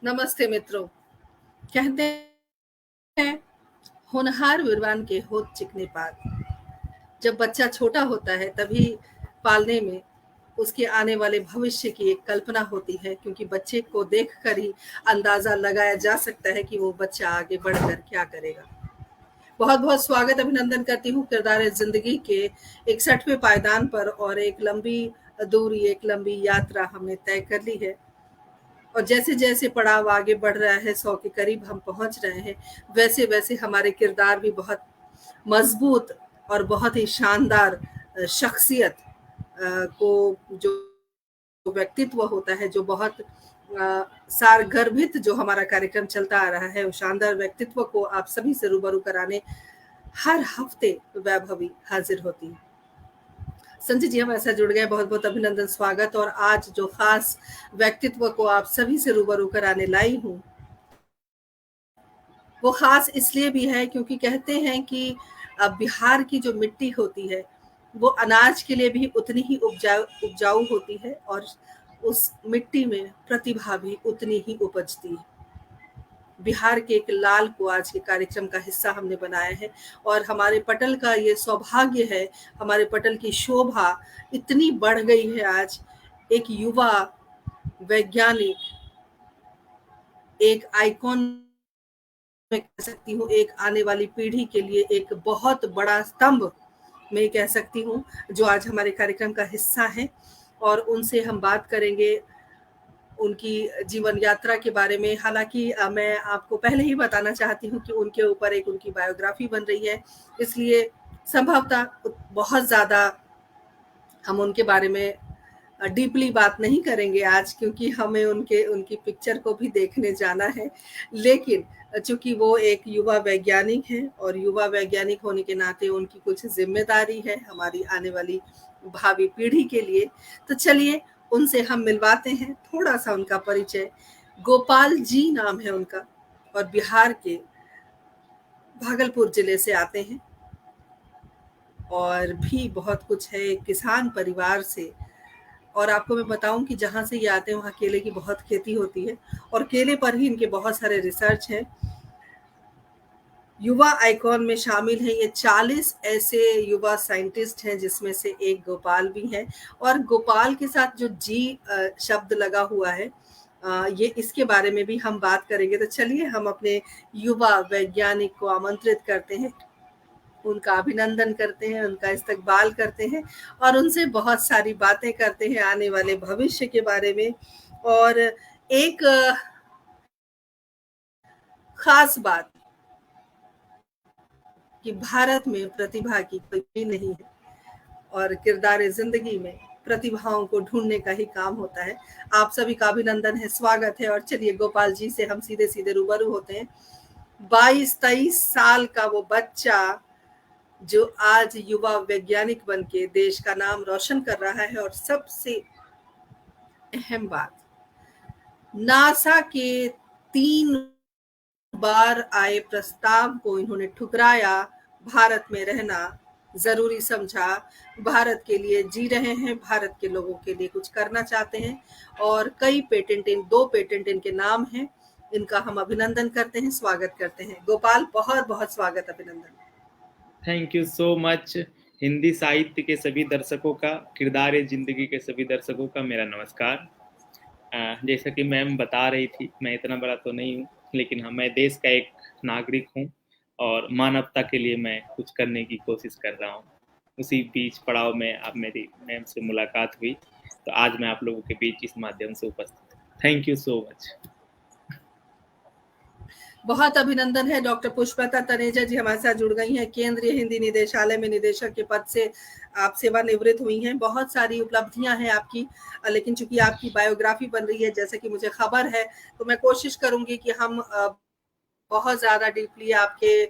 नमस्ते मित्रों। कहते हैं होनहार विद्वान के होत चिकने पात। जब बच्चा छोटा होता है तभी पालने में उसके आने वाले भविष्य की एक कल्पना होती है, क्योंकि बच्चे को देखकर ही अंदाजा लगाया जा सकता है कि वो बच्चा आगे बढ़कर क्या करेगा। बहुत बहुत स्वागत अभिनंदन करती हूँ किरदार जिंदगी के 61वें पायदान पर। और एक लंबी यात्रा हमने तय कर ली है, और जैसे जैसे पड़ाव आगे बढ़ रहा है, 100 के करीब हम पहुंच रहे हैं, वैसे वैसे हमारे किरदार भी बहुत मजबूत और बहुत ही शानदार शख्सियत को जो व्यक्तित्व होता है, जो बहुत सारगर्भित जो हमारा कार्यक्रम चलता आ रहा है, उस शानदार व्यक्तित्व को आप सभी से रूबरू कराने हर हफ्ते वैभवी हाजिर होती है। संजय जी हम ऐसा जुड़ गए, बहुत बहुत अभिनंदन, स्वागत। और आज जो खास व्यक्तित्व को आप सभी से रूबरू कराने लाई हूँ, वो खास इसलिए भी है क्योंकि कहते हैं कि बिहार की जो मिट्टी होती है वो अनाज के लिए भी उतनी ही उपजाऊ होती है, और उस मिट्टी में प्रतिभा भी उतनी ही उपजती है। बिहार के एक लाल को आज के कार्यक्रम का हिस्सा हमने बनाया है, और हमारे पटल का ये सौभाग्य है, हमारे पटल की शोभा इतनी बढ़ गई है आज। एक युवा वैज्ञानिक, एक आइकॉन मैं कह सकती हूँ, एक आने वाली पीढ़ी के लिए एक बहुत बड़ा स्तंभ मैं कह सकती हूँ, जो आज हमारे कार्यक्रम का हिस्सा है। और उनसे हम बात करेंगे उनकी जीवन यात्रा के बारे में। हालांकि मैं आपको पहले ही बताना चाहती हूँ कि उनके ऊपर एक उनकी बायोग्राफी बन रही है, इसलिए संभवतः बहुत ज़्यादा हम उनके बारे में डीपली बात नहीं करेंगे आज, क्योंकि हमें उनकी पिक्चर को भी देखने जाना है। लेकिन चूंकि वो एक युवा वैज्ञानिक हैं, और युवा वैज्ञानिक होने के नाते उनकी कुछ जिम्मेदारी है हमारी आने वाली भावी पीढ़ी के लिए, तो चलिए उनसे हम मिलवाते हैं। थोड़ा सा उनका परिचय। गोपाल जी नाम है उनका, और बिहार के भागलपुर जिले से आते हैं, और भी बहुत कुछ है, किसान परिवार से। और आपको मैं बताऊं कि जहाँ से ये आते हैं वहाँ केले की बहुत खेती होती है, और केले पर ही इनके बहुत सारे रिसर्च हैं। युवा आइकॉन में शामिल हैं ये 40 ऐसे युवा साइंटिस्ट हैं, जिसमें से एक गोपाल भी हैं। और गोपाल के साथ जो जी शब्द लगा हुआ है, ये इसके बारे में भी हम बात करेंगे। तो चलिए हम अपने युवा वैज्ञानिक को आमंत्रित करते हैं, उनका अभिनंदन करते हैं, उनका इस्तकबाल करते हैं, और उनसे बहुत सारी बातें करते हैं आने वाले भविष्य के बारे में। और एक खास बात कि भारत में प्रतिभा की कोई नहीं है, और किरदार जिंदगी में प्रतिभाओं को ढूंढने का ही काम होता है। आप सभी का अभिनंदन है, स्वागत है। और चलिए गोपाल जी से हम सीधे सीधे रूबरू होते हैं। 22-23 साल का वो बच्चा जो आज युवा वैज्ञानिक बन के देश का नाम रोशन कर रहा है। और सबसे अहम बात, नासा के 3 बार आए प्रस्ताव को इन्होंने ठुकराया, भारत में रहना जरूरी समझा, भारत के लिए जी रहे हैं, भारत के लोगों के लिए कुछ करना चाहते हैं। और कई पेटेंट, 2 पेटेंट इनके नाम हैं। इनका हम अभिनंदन करते हैं, स्वागत करते हैं। गोपाल, बहुत बहुत स्वागत, अभिनंदन। Thank you so much. Hindi साहित्य के सभी दर्शकों का, किरदार जिंदगी के सभी दर्शकों का मेरा नमस्कार। जैसा कि मैम बता रही थी, मैं इतना बड़ा तो नहीं हूँ, लेकिन हाँ, मैं देश का एक नागरिक हूँ और मानवता के लिए मैं कुछ करने की कोशिश कर रहा हूँ। उसी बीच पड़ाव में अब मेरी मैम से मुलाकात हुई, तो आज मैं आप लोगों के बीच इस माध्यम से उपस्थित हूँ। Thank you so much. बहुत अभिनंदन है। डॉक्टर पुष्पलता तनेजा जी हमारे साथ जुड़ गई हैं। केंद्रीय हिंदी निदेशालय में निदेशक के पद से आप सेवानिवृत्त हुई हैं। बहुत सारी उपलब्धियां हैं आपकी, लेकिन चूंकि आपकी बायोग्राफी बन रही है, जैसे कि मुझे खबर है, तो मैं कोशिश करूंगी कि हम बहुत ज्यादा डीपली आपके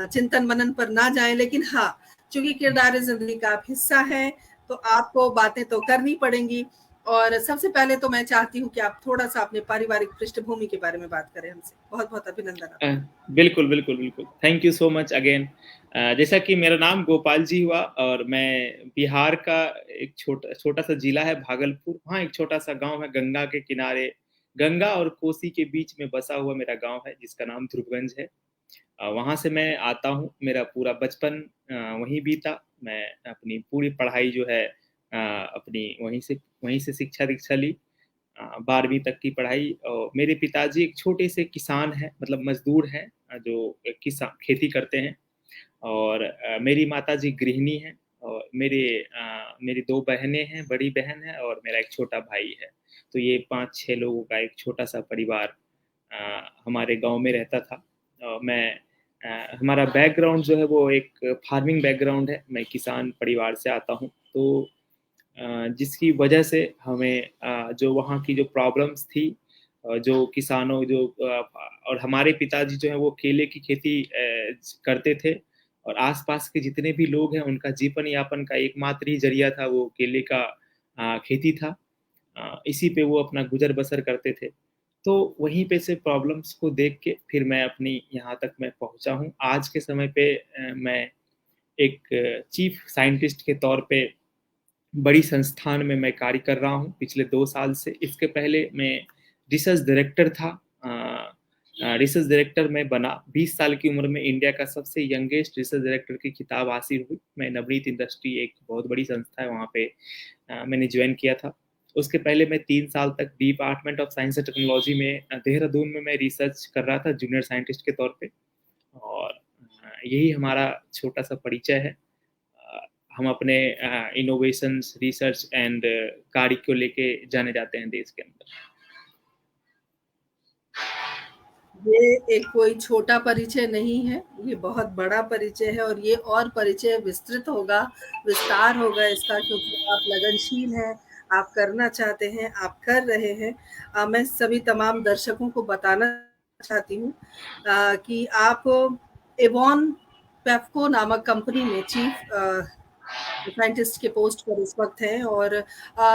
चिंतन मनन पर ना जाएं। लेकिन हाँ, चूंकि किरदार जिंदगी का आप हिस्सा है, तो आपको बातें तो करनी पड़ेंगी। और सबसे पहले तो मैं चाहती हूँ कि आप थोड़ा सा अपने पारिवारिक पृष्ठभूमि के बारे में बात करें हमसे। बहुत बहुत अभिनंदन। बिल्कुल बिल्कुल बिल्कुल, thank you so much again. जैसा कि मेरा नाम गोपाल जी हुआ, और मैं बिहार का एक छोटा सा जिला है भागलपुर, वहाँ एक छोटा सा गांव है गंगा के किनारे, गंगा और कोसी के बीच में बसा हुआ मेरा गांव है जिसका नाम ध्रुवगंज है। वहाँ से मैं आता हूँ। मेरा पूरा बचपन वहीं बीता। मैं अपनी पूरी पढ़ाई जो है अपनी वहीं से शिक्षा दीक्षा ली। 12वीं तक की पढ़ाई। और मेरे पिताजी एक छोटे से किसान हैं, मतलब मजदूर हैं, जो किसान खेती करते हैं। और मेरी माताजी गृहिणी हैं। और मेरी 2 बहनें हैं, बड़ी बहन है और मेरा एक छोटा भाई है। तो ये 5-6 लोगों का एक छोटा-सा परिवार हमारे गाँव में रहता था। हमारा बैकग्राउंड जो है वो एक फार्मिंग बैकग्राउंड है। मैं किसान परिवार से आता हूँ। तो जिसकी वजह से हमें जो वहाँ की जो प्रॉब्लम्स थी, जो किसानों जो और हमारे पिताजी जो हैं वो केले की खेती करते थे। और आसपास के जितने भी लोग हैं उनका जीवन यापन का एकमात्र ही जरिया था वो केले का खेती था। इसी पे वो अपना गुजर बसर करते थे। तो वहीं पे से प्रॉब्लम्स को देख के फिर मैं अपनी यहाँ तक मैं पहुँचा हूँ। आज के समय पे मैं एक चीफ साइंटिस्ट के तौर पे बड़ी संस्थान में मैं कार्य कर रहा हूँ पिछले 2 साल से। इसके पहले मैं रिसर्च डायरेक्टर था। रिसर्च डायरेक्टर मैं बना 20 साल की उम्र में। इंडिया का सबसे यंगेस्ट रिसर्च डायरेक्टर की खिताब हासिल हुई। मैं नवनीत इंडस्ट्री, एक बहुत बड़ी संस्था है, वहाँ पे मैंने ज्वाइन किया था। उसके पहले मैं 3 साल तक department of science and technology में देहरादून में मैं रिसर्च कर रहा था जूनियर साइंटिस्ट के तौर पे। और यही हमारा छोटा सा परिचय है। हम अपने इनोवेशंस, रिसर्च एंड कार्य को लेके जाने जाते हैं देश के अंदर। ये एक कोई छोटा परिचय नहीं है, ये बहुत बड़ा परिचय है और ये और परिचय विस्तृत होगा, विस्तार होगा इसका, क्योंकि आप लगनशील हैं, आप करना चाहते हैं, आप कर रहे हैं। मैं सभी तमाम दर्शकों को बताना चाहती हूँ कि आप एवॉन पेप्को नामक कंपनी में चीफ साइंटिस्ट के पोस्ट पर इस वक्त हैं। और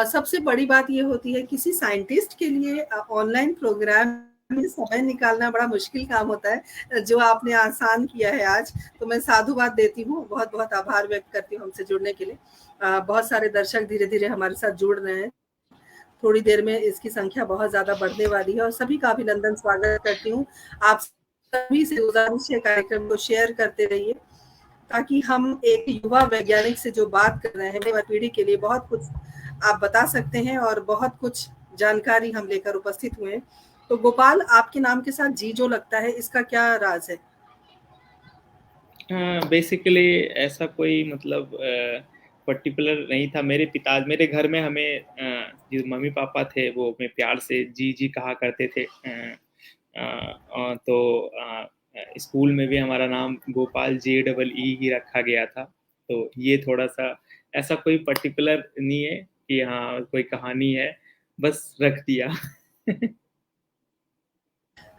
सबसे बड़ी बात ये होती है किसी साइंटिस्ट के लिए ऑनलाइन प्रोग्राम में समय निकालना बड़ा मुश्किल काम होता है, जो आपने आसान किया है आज। तो मैं साधुवाद देती हूँ, बहुत बहुत आभार व्यक्त करती हूँ हमसे जुड़ने के लिए। बहुत सारे दर्शक धीरे धीरे हमारे साथ जुड़ रहे हैं। थोड़ी देर में इसकी संख्या बहुत ज्यादा बढ़ने वाली है और सभी का अभिनंदन स्वागत करती हूँ। आप सभी से गुजारिश है कार्यक्रम को शेयर करते रहिए, ताकि हम एक युवा वैज्ञानिक से जो बात कर रहे हैं युवा पीढ़ी के लिए बहुत कुछ आप बता सकते हैं और बहुत कुछ जानकारी हम लेकर उपस्थित हुए हैं। तो गोपाल, आपके नाम के साथ जी जो लगता है, इसका क्या राज है? बेसिकली ऐसा कोई मतलब पर्टिकुलर नहीं था। मेरे घर में हमें जो मम्मी पापा थे वो हमें प्यार से जी जी कहा करते थे। तो स्कूल में भी हमारा नाम गोपाल JEE ही रखा गया था। तो ये थोड़ा सा ऐसा कोई पर्टिकुलर नहीं है कि हाँ कोई कहानी है, बस रख दिया।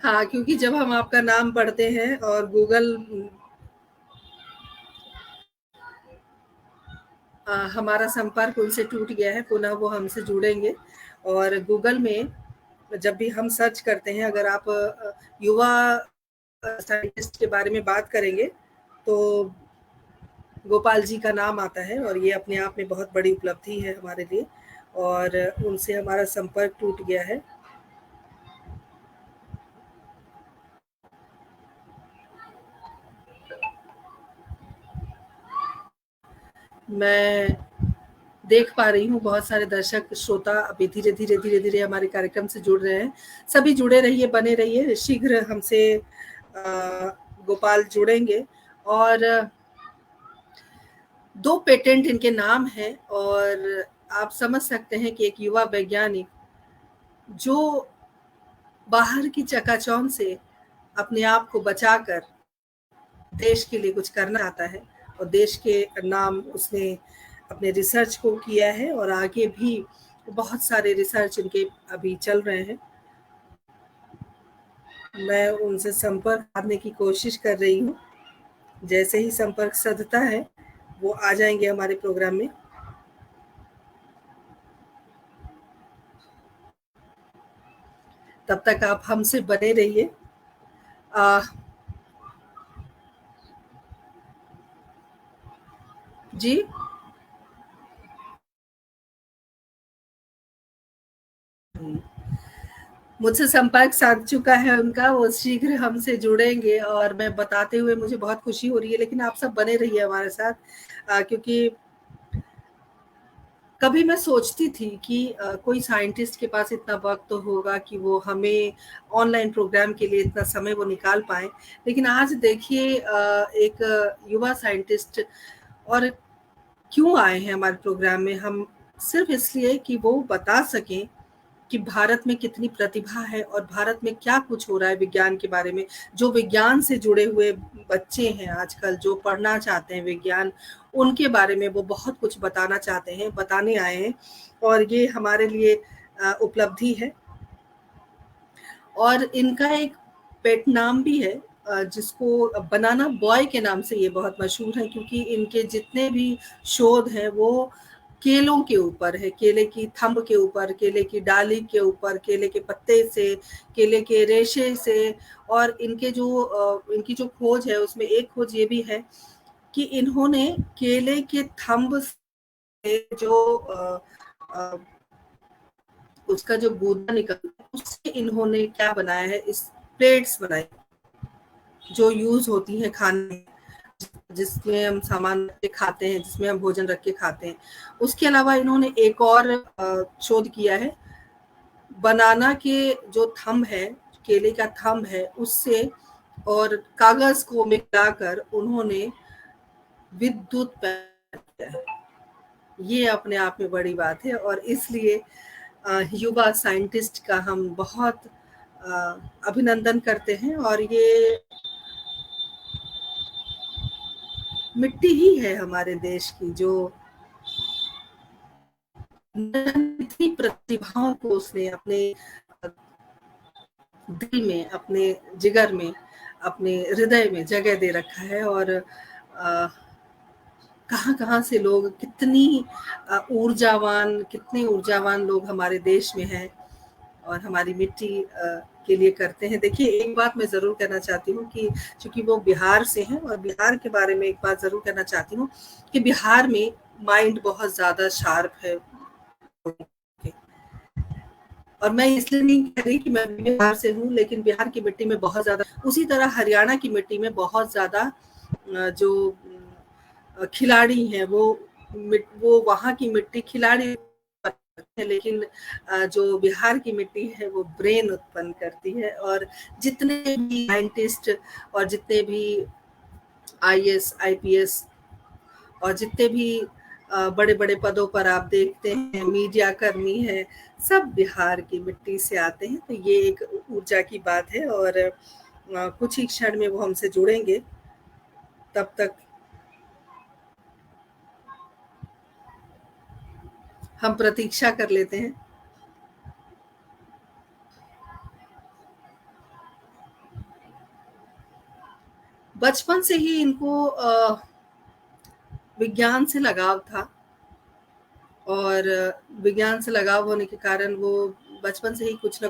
हाँ, क्योंकि जब हम आपका नाम पढ़ते हैं और गूगल हमारा संपर्क उनसे टूट गया है, पुनः वो हमसे जुड़ेंगे। और गूगल में जब भी हम सर्च करते हैं, अगर आप युवा साइंटिस्ट के बारे में बात करेंगे तो गोपाल जी का नाम आता है और ये अपने आप में बहुत बड़ी उपलब्धि है हमारे लिए। और उनसे हमारा संपर्क टूट गया है। मैं देख पा रही हूँ बहुत सारे दर्शक श्रोता अभी धीरे धीरे धीरे धीरे हमारे कार्यक्रम से जुड़ रहे हैं। सभी जुड़े रहिए, बने रहिए, शीघ्र हमसे गोपाल जुड़ेंगे। और 2 पेटेंट इनके नाम हैं और आप समझ सकते हैं कि एक युवा वैज्ञानिक जो बाहर की चकाचौंध से अपने आप को बचाकर देश के लिए कुछ करना चाहता है और देश के नाम उसने अपने रिसर्च को किया है और आगे भी बहुत सारे रिसर्च इनके अभी चल रहे हैं। मैं उनसे संपर्क करने की कोशिश कर रही हूँ। जैसे ही संपर्क सधता है वो आ जाएंगे हमारे प्रोग्राम में। तब तक आप हमसे बने रहिए। जी मुझसे संपर्क साध चुका है उनका, वो शीघ्र हमसे जुड़ेंगे और मैं बताते हुए मुझे बहुत खुशी हो रही है। लेकिन आप सब बने रहिए हमारे साथ, क्योंकि कभी मैं सोचती थी कि कोई साइंटिस्ट के पास इतना वक्त तो होगा कि वो हमें ऑनलाइन प्रोग्राम के लिए इतना समय वो निकाल पाए। लेकिन आज देखिए, एक युवा साइंटिस्ट और क्यों आए हैं हमारे प्रोग्राम में, हम सिर्फ इसलिए कि वो बता सकें कि भारत में कितनी प्रतिभा है और भारत में क्या कुछ हो रहा है विज्ञान के बारे में। जो विज्ञान से जुड़े हुए बच्चे हैं आजकल, जो पढ़ना चाहते हैं विज्ञान, उनके बारे में वो बहुत कुछ बताना चाहते हैं, बताने आए हैं। और ये हमारे लिए उपलब्धि है। और इनका एक पेट नाम भी है, जिसको बनाना बॉय के नाम से ये बहुत मशहूर है, क्योंकि इनके जितने भी शोध हैं वो केलों के ऊपर है, केले की थंब के ऊपर, केले की डाली के ऊपर, केले के पत्ते से, केले के रेशे से। और इनकी जो खोज है उसमें एक खोज ये भी है कि इन्होंने केले के थंब से जो उसका जो गूदा निकलता है उससे इन्होंने क्या बनाया है, इस प्लेट्स बनाई जो यूज होती है खाने, जिसमें हम सामान रख के खाते हैं, जिसमें हम भोजन रख के खाते हैं। उसके अलावा इन्होंने एक और शोध किया है, बनाना के जो थंब है, केले का थंब है, उससे और कागज को मिलाकर उन्होंने विद्युत पैदा किया है। ये अपने आप में बड़ी बात है और इसलिए युवा साइंटिस्ट का हम बहुत अभिनंदन करते हैं। और ये मिट्टी ही है हमारे देश की, जो इतनी प्रतिभाओं को उसने अपने दिल में, अपने जिगर में, अपने हृदय में जगह दे रखा है। और कहाँ कहाँ से लोग, कितने ऊर्जावान लोग हमारे देश में हैं और हमारी मिट्टी के लिए करते हैं। देखिए, एक बात मैं ज़रूर कहना चाहती हूँ कि चूँकि वो बिहार से हैं, और बिहार के बारे में एक बात ज़रूर कहना चाहती हूँ कि बिहार में माइंड बहुत ज़्यादा शार्प है। और मैं इसलिए नहीं कह रही कि मैं बिहार से हूँ, लेकिन बिहार की मिट्टी में बहुत ज़्यादा, उसी तरह हरियाणा की मिट्टी में बहुत ज़्यादा जो खिलाड़ी हैं, वो वहाँ की मिट्टी खिलाड़ी है, लेकिन जो बिहार की मिट्टी है वो ब्रेन उत्पन्न करती है। और जितने भी साइंटिस्ट और जितने भी आईएएस, आईपीएस और जितने भी बड़े बड़े पदों पर आप देखते हैं, मीडिया कर्मी है, सब बिहार की मिट्टी से आते हैं। तो ये एक ऊर्जा की बात है। और कुछ ही क्षण में वो हमसे जुड़ेंगे, तब तक हम प्रतीक्षा कर लेते हैं। बचपन से ही इनको विज्ञान से लगाव था, और विज्ञान से लगाव होने के कारण वो बचपन से ही कुछ ना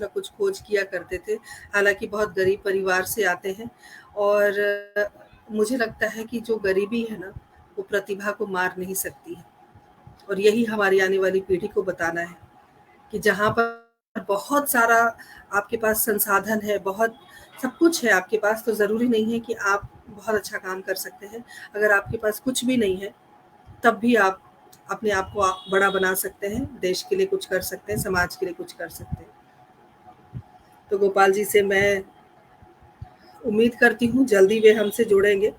कुछ खोज किया करते थे। हालाँकि बहुत गरीब परिवार से आते हैं, और मुझे लगता है कि जो गरीबी है ना, वो प्रतिभा को मार नहीं सकती है। और यही हमारी आने वाली पीढ़ी को बताना है कि जहाँ पर बहुत सारा आपके पास संसाधन है, बहुत सब कुछ है आपके पास, तो ज़रूरी नहीं है कि आप बहुत अच्छा काम कर सकते हैं। अगर आपके पास कुछ भी नहीं है, तब भी आप अपने आप को बड़ा बना सकते हैं, देश के लिए कुछ कर सकते हैं, समाज के लिए कुछ कर सकते हैं। तो गोपाल जी से मैं उम्मीद करती हूँ जल्दी वे हमसे जुड़ेंगे।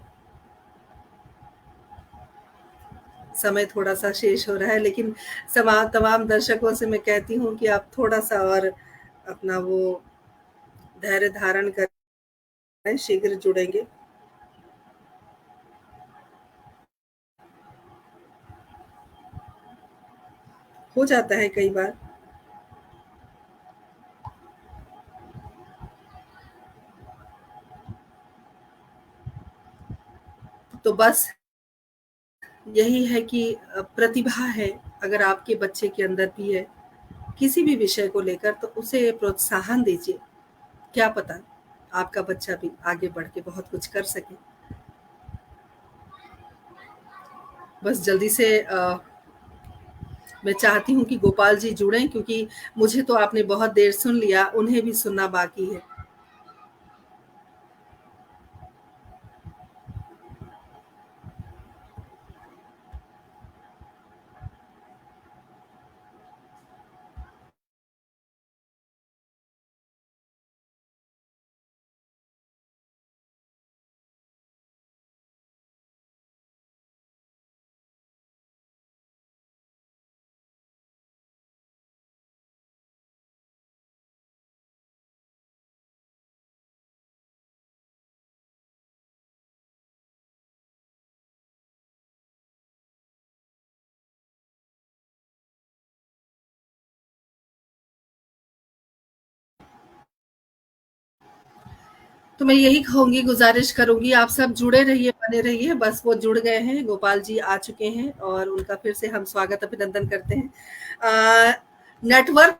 समय थोड़ा-सा शेष हो रहा है, लेकिन तमाम दर्शकों से मैं कहती हूँ कि आप थोड़ा-सा और अपना वो धैर्य धारण करें, शीघ्र जुड़ेंगे। हो जाता है कई बार। तो बस यही है कि प्रतिभा है, अगर आपके बच्चे के अंदर भी है, किसी भी विषय को लेकर, तो उसे प्रोत्साहन दीजिए। क्या पता आपका बच्चा भी आगे बढ़ के बहुत कुछ कर सके। बस जल्दी से मैं चाहती हूँ कि गोपाल जी जुड़ें, क्योंकि मुझे तो आपने बहुत देर सुन लिया, उन्हें भी सुनना बाकी है। तो मैं यही कहूँगी, गुज़ारिश करूँगी, आप सब जुड़े रहिए, बने रहिए। बस वो जुड़ गए हैं, गोपाल जी आ चुके हैं और उनका फिर से हम स्वागत अभिनंदन करते हैं। नेटवर्क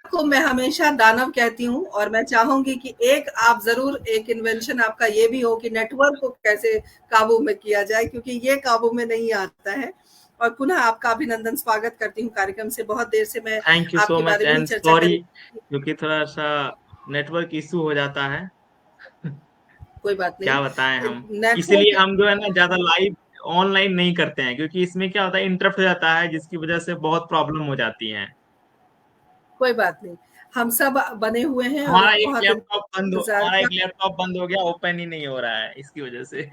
को मैं हमेशा दानव कहती हूँ, और मैं चाहूँगी कि एक आप ज़रूर, एक इन्वेंशन आपका ये भी हो कि नेटवर्क को कैसे काबू में किया जाए, क्योंकि ये काबू में नहीं आता है। और पुनः आपका अभिनंदन, स्वागत करती हूँ कार्यक्रम से। बहुत देर से मैं थैंक यू सो आपके मच बारे में ही एंड चर्चा कर सॉरी, रही थी। क्योंकि थोड़ा सा नेटवर्क इशू हो जाता है। कोई बात नहीं। क्या बताएं हम, इसीलिए नेटवर्क हम जो है ना ज्यादा लाइव ऑनलाइन नहीं करते हैं, क्योंकि इसमें क्या होता है, इंटरप्ट हो जाता है, जिसकी वजह से बहुत प्रॉब्लम हो जाती है। कोई बात नहीं, हम सब बने हुए हैं और हमारा एक बहुत लैपटॉप बंद हो इंतजार हमारा का। एक लैपटॉप बंद हो गया, ओपन ही नहीं हो रहा है इसकी वजह से।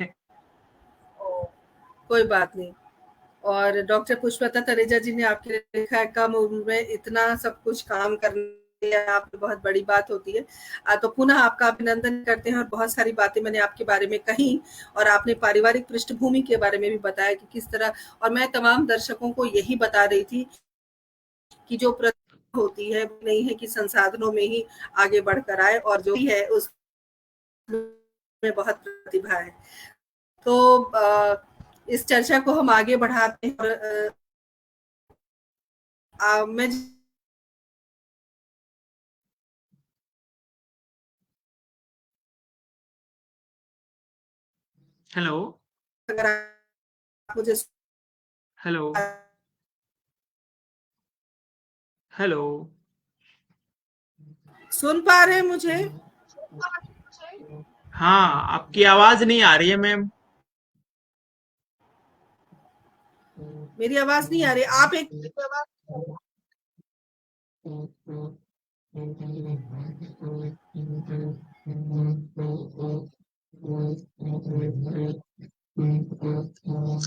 कोई बात नहीं। और डॉक्टर पुष्पलता तनेजा जी ने आपके लिए लिखा है, कम उम्र में इतना सब कुछ काम करने आप बहुत बड़ी बात होती है। तो पुनः आपका अभिनंदन करते हैं। और बहुत सारी बातें मैंने आपके बारे में कही, और आपने पारिवारिक पृष्ठभूमि के बारे में भी बताया कि किस तरह। और मैं तमाम दर्शकों को यही बता रही थी कि जो प्रतिभा होती है वो नहीं है कि संसाधनों में ही आगे बढ़कर आए, और जो भी है उसमें बहुत प्रतिभा है। तो इस चर्चा को हम आगे बढ़ाते हैं। और मैं हेलो। अगर आप मुझे हेलो। हेलो। सुन पा रहे हैं मुझे? हाँ, आपकी आवाज नहीं आ रही है मैम। मेरी आवाज नहीं आ रही? आप एक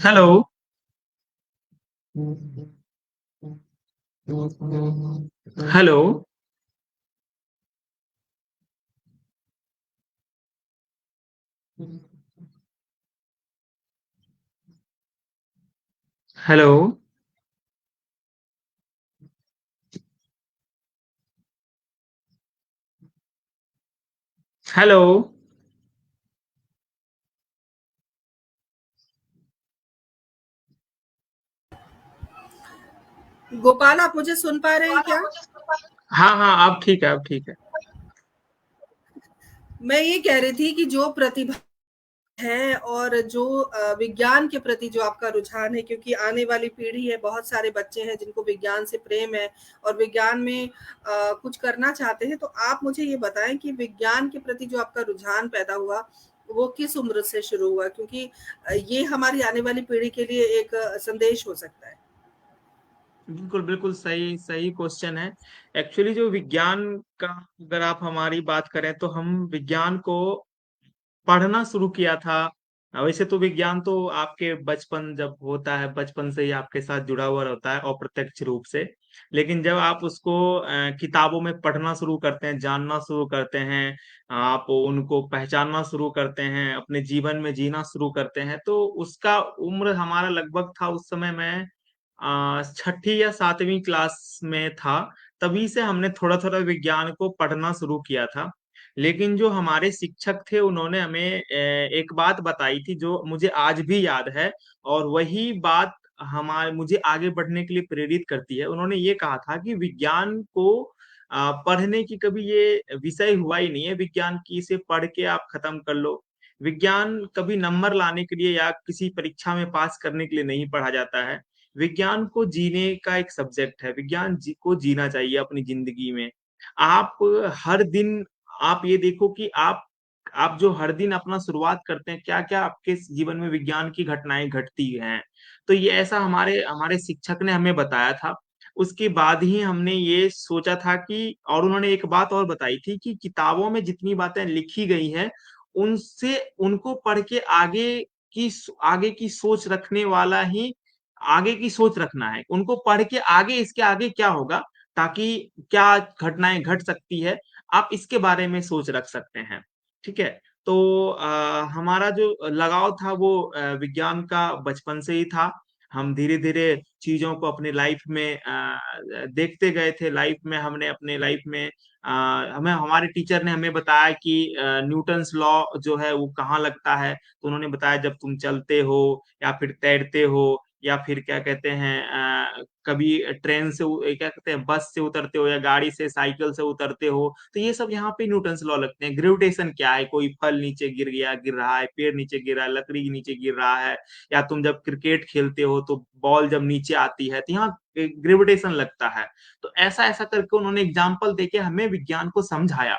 hello. Hello. Hello. Hello. Gopal, आप मुझे सुन पा रहे हैं क्या? हाँ हाँ, अब ठीक है, अब ठीक है। मैं ये कह रही थी कि जो प्रतिभा है और जो विज्ञान के प्रति जो आपका रुझान है, क्योंकि आने वाली पीढ़ी है, बहुत सारे बच्चे हैं जिनको विज्ञान से प्रेम है और विज्ञान में कुछ करना चाहते हैं। तो आप मुझे ये बताएं कि विज्ञान के प्रति जो आपका रुझान पैदा हुआ, वो किस उम्र से शुरू हुआ? क्योंकि ये हमारी आने वाली पीढ़ी के लिए एक संदेश हो सकता है। बिल्कुल बिल्कुल सही सही क्वेश्चन है। एक्चुअली जो विज्ञान का, अगर आप हमारी बात करें तो हम विज्ञान को पढ़ना शुरू किया था। वैसे तो विज्ञान तो आपके बचपन जब होता है, बचपन से ही आपके साथ जुड़ा हुआ रहता है अप्रत्यक्ष रूप से। लेकिन जब आप उसको किताबों में पढ़ना शुरू करते हैं, जानना शुरू करते हैं, आप उनको पहचानना शुरू करते हैं, अपने जीवन में जीना शुरू करते हैं, तो उसका उम्र हमारा लगभग था उस समय, मैं छठी या सातवीं क्लास में था। तभी से हमने थोड़ा थोड़ा विज्ञान को पढ़ना शुरू किया था। लेकिन जो हमारे शिक्षक थे उन्होंने हमें एक बात बताई थी जो मुझे आज भी याद है, और वही बात हमारे मुझे आगे बढ़ने के लिए प्रेरित करती है। उन्होंने ये कहा था कि विज्ञान को पढ़ने की कभी ये विषय हुआ ही नहीं है, विज्ञान की इसे पढ़ के आप खत्म कर लो। विज्ञान कभी नंबर लाने के लिए या किसी परीक्षा में पास करने के लिए नहीं पढ़ा जाता है। विज्ञान को जीने का एक सब्जेक्ट है, को जीना चाहिए अपनी जिंदगी में। आप हर दिन आप ये देखो कि आप जो हर दिन अपना शुरुआत करते हैं, क्या क्या आपके जीवन में विज्ञान की घटनाएं घटती हैं। तो ये ऐसा हमारे हमारे शिक्षक ने हमें बताया था। उसके बाद ही हमने ये सोचा था कि, और उन्होंने एक बात और बताई थी कि किताबों में जितनी बातें लिखी गई हैं, उनसे उनको पढ़ के आगे की सोच रखने वाला ही आगे की सोच रखना है। उनको पढ़ के आगे इसके आगे क्या होगा, ताकि क्या घटनाएं घट सकती है, आप इसके बारे में सोच रख सकते हैं। ठीक है। तो हमारा जो लगाव था वो विज्ञान का बचपन से ही था। हम धीरे धीरे चीजों को अपने लाइफ में देखते गए थे। लाइफ में हमने अपने लाइफ में हमें हमारे टीचर ने हमें बताया कि न्यूटन्स लॉ जो है वो कहाँ लगता है। तो उन्होंने बताया जब तुम चलते हो या फिर तैरते हो या फिर क्या कहते हैं कभी ट्रेन से क्या कहते हैं बस से उतरते हो या गाड़ी से साइकिल से उतरते हो, तो ये सब यहाँ पे न्यूटन्स लॉ लगते हैं। ग्रेविटेशन क्या है, कोई फल नीचे गिर रहा है, पेड़ नीचे गिर रहा है, लकड़ी नीचे गिर रहा है, या तुम जब क्रिकेट खेलते हो तो बॉल जब नीचे आती है तो यहाँ ग्रेविटेशन लगता है। तो ऐसा ऐसा करके उन्होंने एग्जाम्पल देके हमें विज्ञान को समझाया।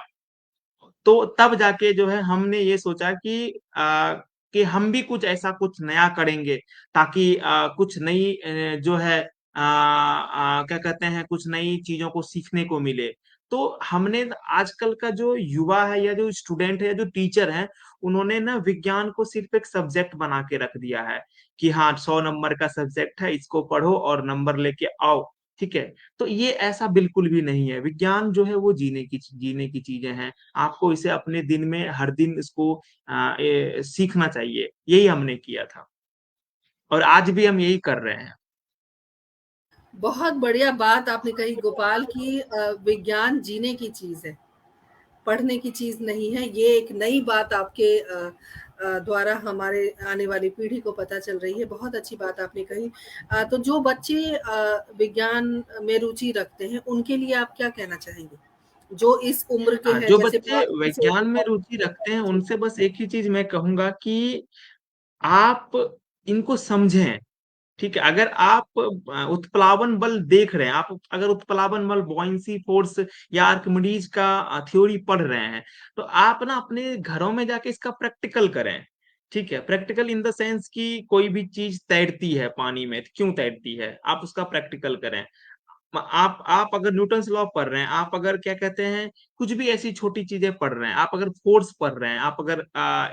तो तब जाके जो है हमने ये सोचा कि हम भी कुछ ऐसा कुछ नया करेंगे, ताकि कुछ नई जो है क्या कहते हैं कुछ नई चीजों को सीखने को मिले। तो हमने आजकल का जो युवा है या जो स्टूडेंट है या जो टीचर है, उन्होंने ना विज्ञान को सिर्फ एक सब्जेक्ट बना के रख दिया है कि हाँ 100 नंबर का सब्जेक्ट है, इसको पढ़ो और नंबर लेके आओ। ठीक है। तो ये ऐसा बिल्कुल भी नहीं है। विज्ञान जो है वो जीने की चीजें हैं। आपको इसे अपने दिन में हर दिन इसको सीखना चाहिए। यही हमने किया था और आज भी हम यही कर रहे हैं। बहुत बढ़िया बात आपने कही गोपाल की विज्ञान जीने की चीज है, पढ़ने की चीज नहीं है। ये एक नई बात आपके द्वारा हमारे आने वाली पीढ़ी को पता चल रही है। बहुत अच्छी बात आपने कही। तो जो बच्चे विज्ञान में रुचि रखते हैं उनके लिए आप क्या कहना चाहेंगे, जो इस उम्र के हैं, जो जैसे बच्चे विज्ञान में रुचि रखते हैं उनसे बस एक ही चीज मैं कहूंगा कि आप इनको समझें। ठीक है। अगर आप उत्प्लावन बल देख रहे हैं, आप अगर उत्प्लावन बल बॉयंसी फोर्स या आर्किमिडीज का थ्योरी पढ़ रहे हैं, तो आप ना अपने घरों में जाके इसका प्रैक्टिकल करें। ठीक है। प्रैक्टिकल इन द सेंस कि कोई भी चीज तैरती है पानी में तो क्यों तैरती है, आप उसका प्रैक्टिकल करें। आप अगर न्यूटन्स लॉ पढ़ रहे हैं, आप अगर क्या कहते हैं कुछ भी ऐसी छोटी चीजें पढ़ रहे हैं, आप अगर फोर्स पढ़ रहे हैं, आप अगर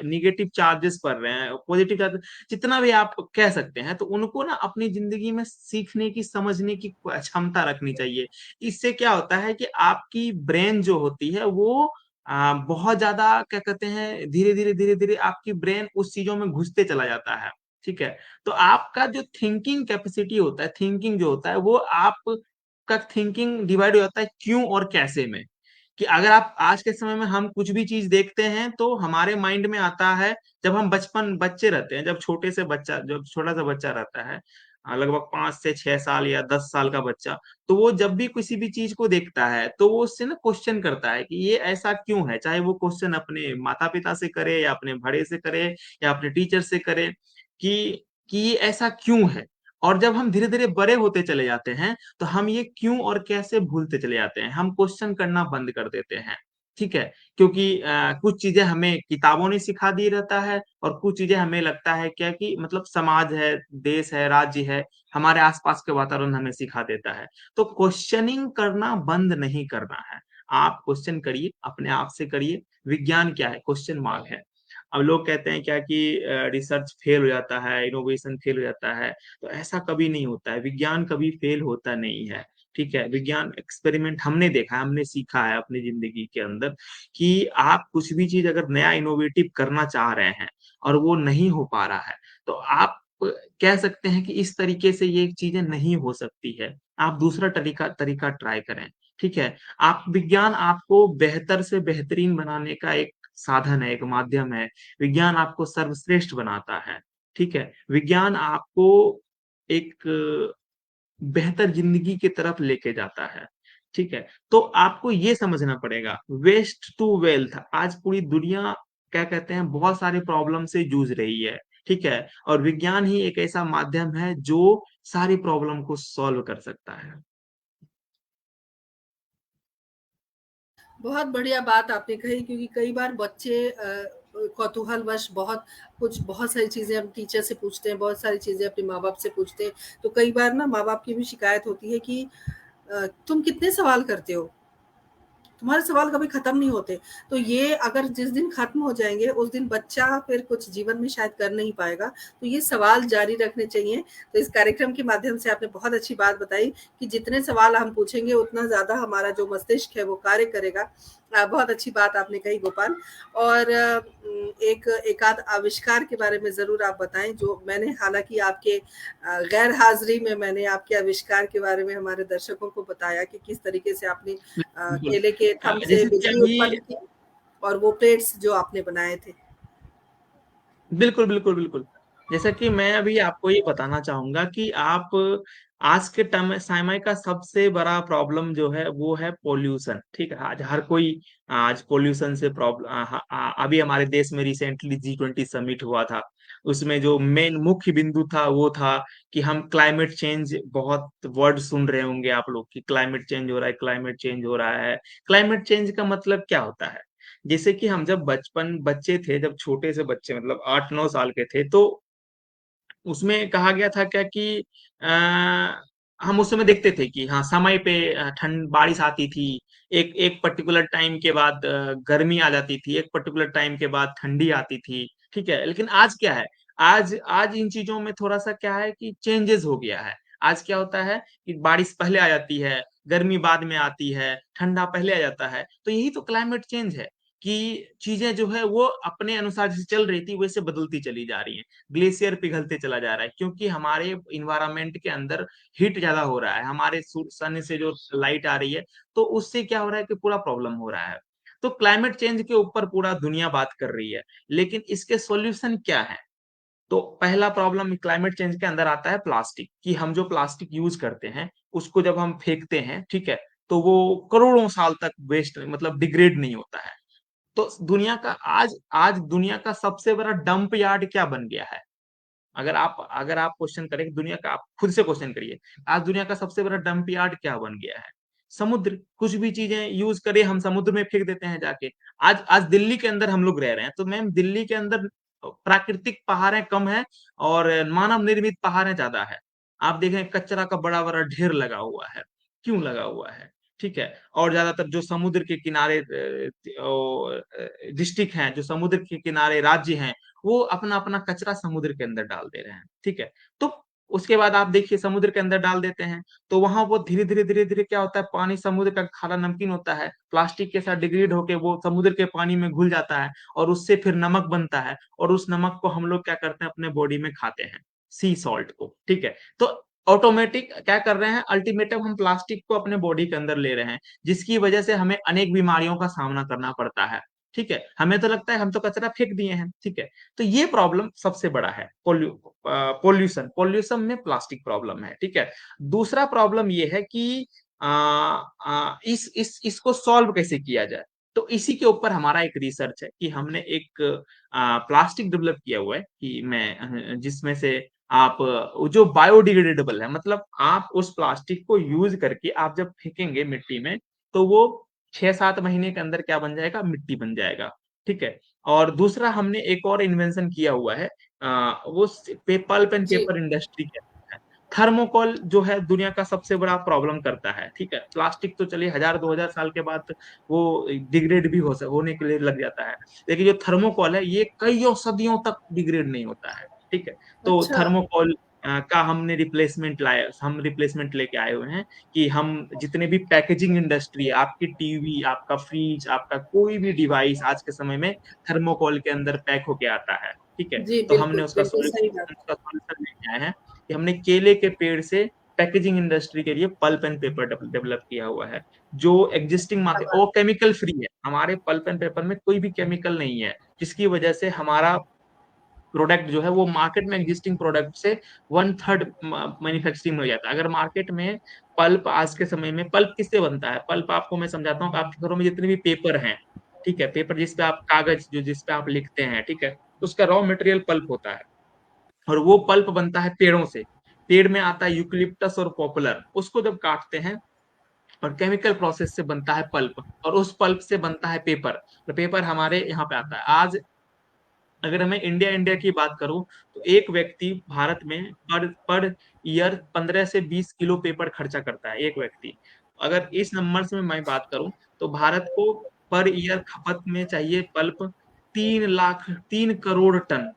निगेटिव चार्जेस पढ़ रहे हैं, पॉजिटिव चार्जेस, जितना भी आप कह सकते हैं, तो उनको ना अपनी जिंदगी में सीखने की समझने की क्षमता रखनी चाहिए। इससे क्या होता है कि आपकी ब्रेन जो होती है वो बहुत ज्यादा क्या कहते हैं धीरे धीरे आपकी ब्रेन उस चीजों में घुसते चला जाता है। ठीक है। तो आपका जो थिंकिंग कैपेसिटी होता है, थिंकिंग जो होता है वो आप का थिंकिंग डिवाइड हो जाता है क्यों और कैसे में। कि अगर आप आज के समय में हम कुछ भी चीज देखते हैं तो हमारे माइंड में आता है, जब हम बच्चे रहते हैं, जब छोटा सा बच्चा रहता है, लगभग 5 से 6 साल या 10 साल का बच्चा, तो वो जब भी किसी भी चीज को देखता है तो वो उससे ना क्वेश्चन करता है कि ये ऐसा क्यों है। चाहे वो क्वेश्चन अपने माता पिता से करे या अपने बड़े से करे या अपने टीचर से करे कि ये ऐसा क्यों है। और जब हम धीरे धीरे बड़े होते चले जाते हैं तो हम ये क्यों और कैसे भूलते चले जाते हैं, हम क्वेश्चन करना बंद कर देते हैं। ठीक है। क्योंकि कुछ चीजें हमें किताबों ने सिखा दी रहता है और कुछ चीजें हमें लगता है क्या कि मतलब समाज है, देश है, राज्य है, हमारे आसपास के वातावरण हमें सिखा देता है। तो क्वेश्चनिंग करना बंद नहीं करना है। आप क्वेश्चन करिए, अपने आप से करिए। विज्ञान क्या है, क्वेश्चन मार्क है। अब लोग कहते हैं क्या कि रिसर्च फेल हो जाता है, इनोवेशन फेल हो जाता है, तो ऐसा कभी नहीं होता है। विज्ञान कभी फेल होता नहीं है। ठीक है। विज्ञान एक्सपेरिमेंट हमने देखा है, हमने सीखा है अपनी जिंदगी के अंदर कि आप कुछ भी चीज अगर नया इनोवेटिव करना चाह रहे हैं और वो नहीं हो पा रहा है, तो आप कह सकते हैं कि इस तरीके से ये चीजें नहीं हो सकती है, आप दूसरा तरीका तरीका ट्राई करें। ठीक है। आप विज्ञान आपको बेहतर से बेहतरीन बनाने का एक साधन है, एक माध्यम है। विज्ञान आपको सर्वश्रेष्ठ बनाता है। ठीक है। विज्ञान आपको एक बेहतर जिंदगी की तरफ लेके जाता है। ठीक है। तो आपको ये समझना पड़ेगा, वेस्ट टू वेल्थ। आज पूरी दुनिया क्या कहते हैं बहुत सारे प्रॉब्लम से जूझ रही है। ठीक है। और विज्ञान ही एक ऐसा माध्यम है जो सारी प्रॉब्लम को सॉल्व कर सकता है। बहुत बढ़िया बात आपने कही, क्योंकि कई बार बच्चे कौतूहलवश बहुत सारी चीज़ें हम टीचर से पूछते हैं, बहुत सारी चीज़ें अपने माँ-बाप से पूछते हैं। तो कई बार ना माँ-बाप की भी शिकायत होती है कि तुम कितने सवाल करते हो? तुम्हारे सवाल कभी खत्म नहीं होते। तो ये अगर जिस दिन खत्म हो जाएँगे, उस दिन बच्चा फिर कुछ जीवन में शायद कर नहीं पाएगा। तो ये सवाल जारी रखने चाहिए। तो इस कार्यक्रम के माध्यम से आपने बहुत अच्छी बात बताई कि जितने सवाल हम पूछेंगे, उतना ज़्यादा हमारा जो मस्तिष्क है वो कार्य करेगा। बहुत अच्छी बात आपने कही गोपाल। और एक एकाध आविष्कार के बारे में ज़रूर आप बताएँ, जो मैंने हालाँकि आपके गैर हाज़िरी में मैंने आपके आविष्कार के बारे में हमारे दर्शकों को बताया कि किस तरीके से आपने बिल्कुल। केले के थम से जैसे कि बिजली अभी उत्पन्न की, और वो प्लेट्स जो आपने बनाए थे। बिल्कुल, बिल्कुल, बिल्कुल। जैसा कि मैं अभी आपको ये बताना चाहूँगा कि आप आज के समय का सबसे बड़ा प्रॉब्लम जो है वो है पॉल्यूशन, ठीक है? आज हर कोई आज पॉल्यूशन से अभी हमारे देश में रिसेंटली G20 समिट हुआ था। उसमें जो मेन मुख्य बिंदु था वो था कि हम क्लाइमेट चेंज, बहुत वर्ड सुन रहे होंगे आप लोग कि क्लाइमेट चेंज हो रहा है, क्लाइमेट चेंज हो रहा है। क्लाइमेट चेंज का मतलब क्या होता है? जैसे कि हम जब बच्चे थे, जब छोटे से बच्चे मतलब 8-9 साल के थे, तो उसमें कहा गया था क्या कि हम उस समय देखते थे कि हाँ, समय पे ठंड बारिश आती थी। एक एक पर्टिकुलर टाइम के बाद गर्मी आ जाती थी, एक पर्टिकुलर टाइम के बाद ठंडी आती थी, ठीक है? लेकिन आज क्या है? आज आज इन चीज़ों में थोड़ा-सा क्या है कि चेंजेज़ हो गया है। आज क्या होता है कि बारिश पहले आ जाती है, गर्मी बाद में आती है, ठंडा पहले आ जाता है। तो यही तो क्लाइमेट चेंज है कि चीज़ें जो है वो अपने अनुसार जैसे चल रही थी वैसे बदलती चली जा रही हैं। ग्लेशियर पिघलते चला जा रहा है क्योंकि हमारे इन्वायरमेंट के अंदर हीट ज्यादा हो रहा है, हमारे सन से जो लाइट आ रही है, तो उससे क्या हो रहा है कि पूरा प्रॉब्लम हो रहा है। तो क्लाइमेट चेंज के ऊपर पूरा दुनिया बात कर रही है, लेकिन इसके सॉल्यूशन क्या है? तो पहला प्रॉब्लम क्लाइमेट चेंज के अंदर आता है प्लास्टिक, कि हम जो प्लास्टिक यूज करते हैं उसको जब हम फेंकते हैं, ठीक है, तो वो करोड़ों साल तक वेस्ट मतलब डिग्रेड नहीं होता है। तो दुनिया का आज आज दुनिया का सबसे बड़ा डंप यार्ड क्या बन गया है? अगर आप क्वेश्चन करें कि दुनिया का, आप खुद से क्वेश्चन करिए, आज दुनिया का सबसे बड़ा डंप यार्ड क्या बन गया है? समुद्र। कुछ भी चीजें यूज करें हम समुद्र में फेंक देते हैं जाके। आज आज दिल्ली के अंदर हम लोग रह रहे हैं, तो मैम दिल्ली के अंदर प्राकृतिक पहाड़ें कम है और मानव निर्मित पहाड़ें ज्यादा है। आप देखें कचरा का बड़ा बड़ा ढेर लगा हुआ है। क्यों लगा हुआ है? ठीक है। और ज्यादातर जो समुद्र के किनारे डिस्ट्रिक्ट हैं, जो समुद्र के किनारे राज्य हैं, वो अपना अपना कचरा समुद्र के अंदर डाल दे रहे हैं, ठीक है। तो उसके बाद आप देखिए समुद्र के अंदर डाल देते हैं, तो वहां वो धीरे धीरे क्या होता है, पानी समुद्र का खारा नमकीन होता है, प्लास्टिक के साथ डिग्रेड होके वो समुद्र के पानी में घुल जाता है और उससे फिर नमक बनता है, और उस नमक को हम लोग क्या करते हैं, अपने बॉडी में खाते हैं, सी सॉल्ट को, ठीक है। तो ऑटोमेटिक क्या कर रहे हैं, अल्टीमेटम हम प्लास्टिक को अपने बॉडी के अंदर ले रहे हैं, जिसकी वजह से हमें अनेक बीमारियों का सामना करना पड़ता है, ठीक है। हमें तो लगता है हम तो कचरा फेंक दिए हैं, ठीक है। तो ये प्रॉब्लम सबसे बड़ा है, पोल्यूशन पोल्यूशन में प्लास्टिक प्रॉब्लम है, ठीक है। दूसरा प्रॉब्लम ये है कि इस इसको सॉल्व कैसे किया जाए। तो इसी के ऊपर हमारा एक रिसर्च है कि हमने एक प्लास्टिक डेवलप किया हुआ है कि जिसमें से आप जो बायोडिग्रेडेबल है, मतलब आप उस प्लास्टिक को यूज करके आप जब फेंकेंगे मिट्टी में, तो वो 6-7 महीने के अंदर क्या बन जाएगा, मिट्टी बन जाएगा, ठीक है। और दूसरा हमने एक और इन्वेंशन किया हुआ है, वो पल्प एंड जी। पेपर इंडस्ट्री के अंदर है। थर्मोकोल जो है दुनिया का सबसे बड़ा प्रॉब्लम करता है, ठीक है। प्लास्टिक तो चलिए 1000-2000 साल के बाद वो डिग्रेड भी होने के लिए लग जाता है, लेकिन जो थर्मोकोल है ये कईयों सदियों तक डिग्रेड नहीं होता है, ठीक है। तो अच्छा। थर्मोकोल का हम रिप्लेसमेंट लेके आए हुए हैं कि हम जितने भी पैकेजिंग इंडस्ट्री है, आपकी टीवी, आपका फ्रिज, आपका कोई भी डिवाइस आज के समय में थर्मोकोल के अंदर पैक होके आता है, ठीक है। जी, तो हमने बिल्कुल, बिल्कुल सही बात। उसका सॉल्यूशन लेके आए हैं कि हमने केले के पेड़ से पैकेजिंग इंडस्ट्री के लिए पल्प एंड पेपर डेवलप किया हुआ है, जो एग्जिस्टिंग क्या मार्केट, बात। और केमिकल फ्री है। हमारे पल्प एंड पेपर में कोई भी केमिकल नहीं है, जिसकी वजह से हमारा प्रोडक्ट जो है वो मार्केट में एग्जिस्टिंग प्रोडक्ट से 1/3 मैन्युफैक्चरिंग में हो जाता है। अगर मार्केट में पल्प, आज के समय में पल्प किससे बनता है, पल्प आपको मैं समझाता हूँ कि आपके घरों में जितने भी पेपर हैं, ठीक है, पेपर जिस पे आप कागज जो जिस पे आप लिखते हैं, ठीक है, उसका रॉ मटेरियल पल्प होता है। और वो पल्प बनता है पेड़ों से। पेड़ में आता है यूकलिप्टस और पॉपुलर, उसको जब काटते हैं और केमिकल प्रोसेस से बनता है पल्प, और उस पल्प से बनता है पेपर। तो पेपर हमारे यहाँ पे आता है। आज अगर मैं इंडिया इंडिया की बात करूं तो एक व्यक्ति भारत में पर पर ईयर 15 से 20 किलो पेपर खर्चा करता है, एक व्यक्ति। अगर इस नंबर में मैं बात करूं तो भारत को पर ईयर खपत में चाहिए pulp 3 lakh 3 crore ton.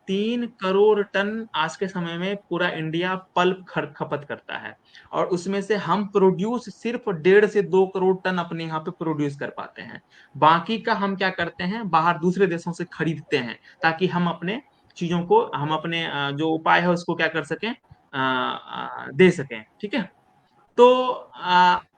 3 crore ton आज के समय में पूरा इंडिया पल्प खपत करता है, और उसमें से हम प्रोड्यूस सिर्फ 1.5 से 2 करोड़ टन अपने यहाँ पे प्रोड्यूस कर पाते हैं। बाकी का हम क्या करते हैं, बाहर दूसरे देशों से खरीदते हैं, ताकि हम अपने चीजों को, हम अपने जो उपाय है उसको क्या कर सकें, दे सकें। ठीक है। तो